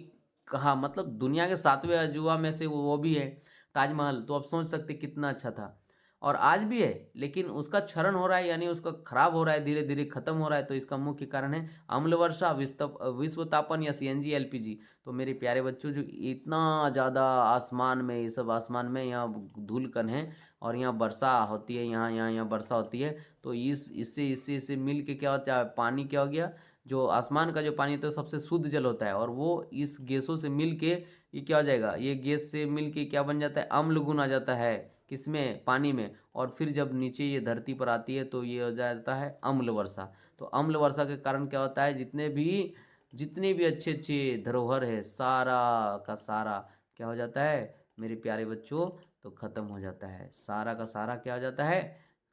कहा, मतलब दुनिया के 7वें अजूबा में से वो भी है ताजमहल। तो आप सोच सकते कितना अच्छा था, और आज भी है, लेकिन उसका क्षरण हो रहा है, यानी उसका खराब हो रहा है, धीरे धीरे खत्म हो रहा है। तो इसका मुख्य कारण है अम्ल वर्षा, विश्व तापन या सीएनजी एलपीजी। तो मेरे प्यारे बच्चों, जो इतना ज़्यादा आसमान में, ये सब आसमान में यहाँ धूलकण है और यहाँ वर्षा होती है, यहाँ यहाँ यहाँ वर्षा होती है, तो इससे इससे इससे मिल के क्या होता है, पानी क्या हो गया, जो आसमान का जो पानी तो सबसे शुद्ध जल होता है, और वो इस गैसों से मिल के ये क्या हो जाएगा, ये गैस से मिल के क्या बन जाता है, अम्ल गुण आ जाता है, किसमें, पानी में। और फिर जब नीचे ये धरती पर आती है तो ये हो जाता है अम्ल वर्षा। तो अम्ल वर्षा के कारण क्या होता है, जितने भी अच्छे अच्छे धरोहर है सारा का सारा क्या हो जाता है मेरे प्यारे बच्चों, तो खत्म हो जाता है, सारा का सारा क्या हो जाता है,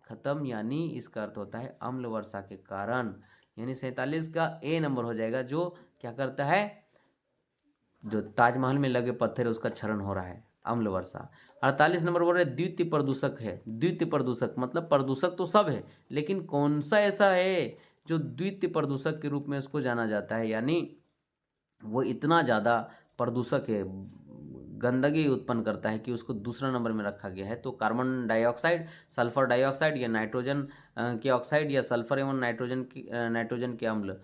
खत्म, यानी इसका अर्थ होता है अम्ल वर्षा के कारण। यानी 47 का ए नंबर हो जाएगा, जो क्या करता है, जो ताजमहल में लगे पत्थर है उसका क्षरण हो रहा है, अम्ल वर्षा। 48 नंबर बोल रहे द्वितीय प्रदूषक है। द्वितीय प्रदूषक मतलब प्रदूषक तो सब है, लेकिन कौन सा ऐसा है जो द्वितीय प्रदूषक के रूप में उसको जाना जाता है, यानी वो इतना ज़्यादा प्रदूषक है, गंदगी उत्पन्न करता है कि उसको दूसरा नंबर में रखा गया है। तो कार्बन डाइऑक्साइड, सल्फर डाइऑक्साइड या नाइट्रोजन के ऑक्साइड, या सल्फर एवं नाइट्रोजन के अम्ल।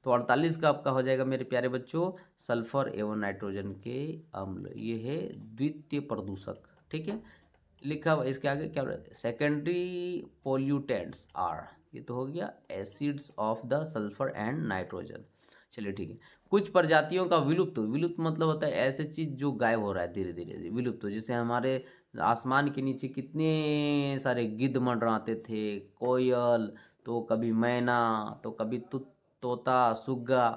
तो 48 का आपका हो जाएगा मेरे प्यारे बच्चों, सल्फर एवं नाइट्रोजन के अम्ल, ये है द्वितीय प्रदूषक। ठीक है, लिखा हुआ इसके आगे क्या, सेकेंडरी पोल्यूटेंट्स आर, ये तो हो गया acids of the sulphur and nitrogen. चलिए ठीक है। कुछ प्रजातियों का विलुप्त, विलुप्त मतलब होता है ऐसे चीज जो गायब हो रहा है धीरे धीरे, विलुप्त। जैसे हमारे आसमान के नीचे कितने सारे गिद्ध मंडराते थे, कोयल, तो कभी मैना, तो कभी तोता, सुग्गा,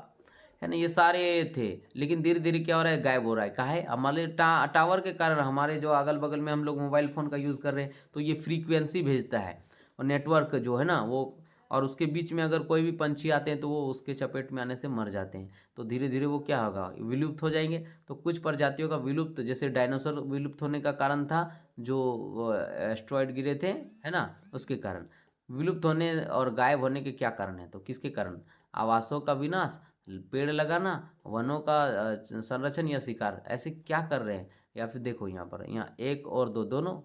है ना, ये सारे थे। लेकिन धीरे धीरे क्या हो रहा है, गायब हो रहा है। काहे, हमारे टावर के कारण, हमारे जो अगल बगल में हम लोग मोबाइल फ़ोन का यूज़ कर रहे हैं, तो ये फ्रीक्वेंसी भेजता है और नेटवर्क जो है ना वो, और उसके बीच में अगर कोई भी पंछी आते हैं तो वो उसके चपेट में आने से मर जाते हैं। तो धीरे धीरे वो क्या होगा, विलुप्त हो जाएंगे। तो कुछ प्रजातियों का विलुप्त, जैसे डायनासोर विलुप्त होने का कारण था जो एस्ट्रॉयड गिरे थे, है ना, उसके कारण। विलुप्त होने और गायब होने के क्या कारण है, तो किसके कारण, आवासों का विनाश, पेड़ लगाना, वनों का संरक्षण या शिकार, ऐसे क्या कर रहे हैं। या फिर देखो यहाँ पर, यहाँ एक और दो दोनों,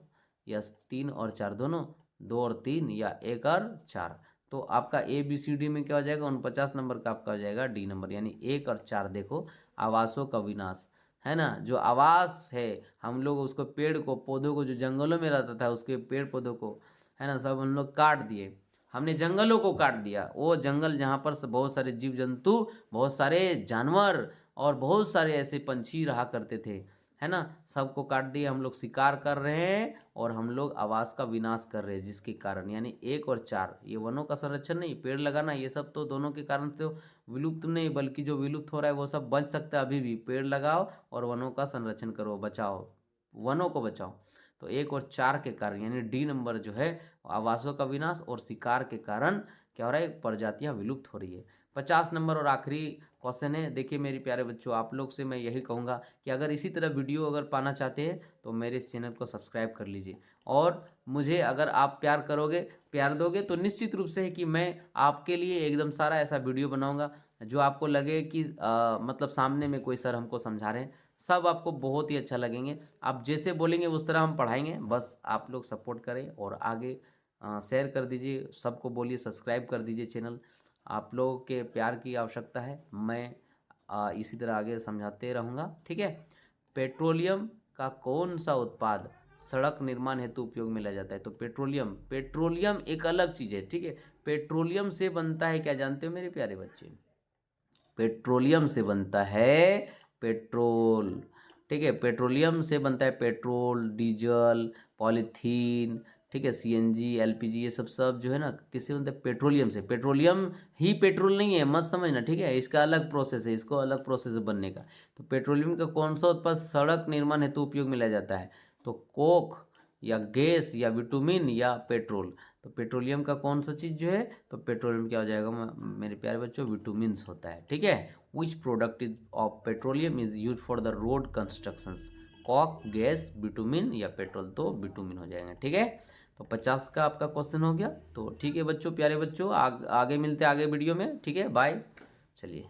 या तीन और चार दोनों, दो और तीन, या एक और चार। तो आपका ए बी सी डी में क्या हो जाएगा, 49 नंबर का आपका हो जाएगा डी नंबर, यानी एक और चार। देखो, आवासों का विनाश, है ना, जो आवास है, हम लोग उसको, पेड़ को, पौधों को, जो जंगलों में रहता था उसके पेड़ पौधों को, है ना, सब हम लोग काट दिए। हमने जंगलों को काट दिया, वो जंगल जहाँ पर बहुत सारे जीव जंतु, बहुत सारे जानवर और बहुत सारे ऐसे पंछी रहा करते थे, है ना, सबको काट दिए। हम लोग शिकार कर रहे हैं और हम लोग आवास का विनाश कर रहे हैं, जिसके कारण, यानी एक और चार, ये वनों का संरक्षण नहीं, पेड़ लगाना, ये सब तो दोनों के कारण तो विलुप्त नहीं, बल्कि जो विलुप्त हो रहा है वो सब बच सकता है अभी भी। पेड़ लगाओ और वनों का संरक्षण करो, बचाओ, वनों को बचाओ। तो एक और चार के कारण, यानी डी नंबर जो है, आवासों का विनाश और शिकार के कारण क्या हो रहा है, प्रजातियां विलुप्त हो रही है। 50 नंबर और आखिरी क्वेश्चन है। देखिए मेरे प्यारे बच्चों, आप लोग से मैं यही कहूँगा कि अगर इसी तरह वीडियो अगर पाना चाहते हैं तो मेरे इस चैनल को सब्सक्राइब कर लीजिए। और मुझे अगर आप प्यार करोगे, प्यार दोगे, तो निश्चित रूप से है कि मैं आपके लिए एकदम सारा ऐसा वीडियो बनाऊंगा जो आपको लगे कि मतलब सामने में कोई सर हमको समझा रहे हैं। सब आपको बहुत ही अच्छा लगेंगे। आप जैसे बोलेंगे उस तरह हम पढ़ाएंगे। बस आप लोग सपोर्ट करें और आगे शेयर कर दीजिए, सबको बोलिए सब्सक्राइब कर दीजिए चैनल। आप लोगों के प्यार की आवश्यकता है। मैं इसी तरह आगे समझाते रहूँगा, ठीक है। पेट्रोलियम का कौन सा उत्पाद सड़क निर्माण हेतु उपयोग में लिया जाता है, तो पेट्रोलियम, पेट्रोलियम एक अलग चीज़ है, ठीक है। पेट्रोलियम से बनता है क्या, जानते हो मेरे प्यारे बच्चे, पेट्रोलियम से बनता है पेट्रोल, ठीक है। पेट्रोलियम से बनता है पेट्रोल, डीजल, पॉलीथीन, ठीक है, सीएनजी, एलपीजी, ये सब सब जो है ना, किससे बनता है, पेट्रोलियम से। पेट्रोलियम ही पेट्रोल नहीं है, मत समझना, ठीक है, इसका अलग प्रोसेस है, इसको अलग प्रोसेस है बनने का। तो पेट्रोलियम का कौन सा उत्पाद सड़क निर्माण हेतु उपयोग में लिया जाता है, तो कोक या गैस या विटामिन या पेट्रोल। तो पेट्रोलियम का कौन सा चीज़ जो है, तो पेट्रोलियम क्या हो जाएगा मेरे प्यारे बच्चों, विटामिन्स होता है, ठीक है। Which product is of petroleum is use for the road constructions, coke, gas, bitumen या पेट्रोल, तो बिटुमिन हो जाएगा, ठीक है। तो 50 का आपका क्वेश्चन हो गया। तो ठीक है बच्चों, प्यारे बच्चों, आगे मिलते हैं आगे वीडियो में, ठीक है, बाय। चलिए।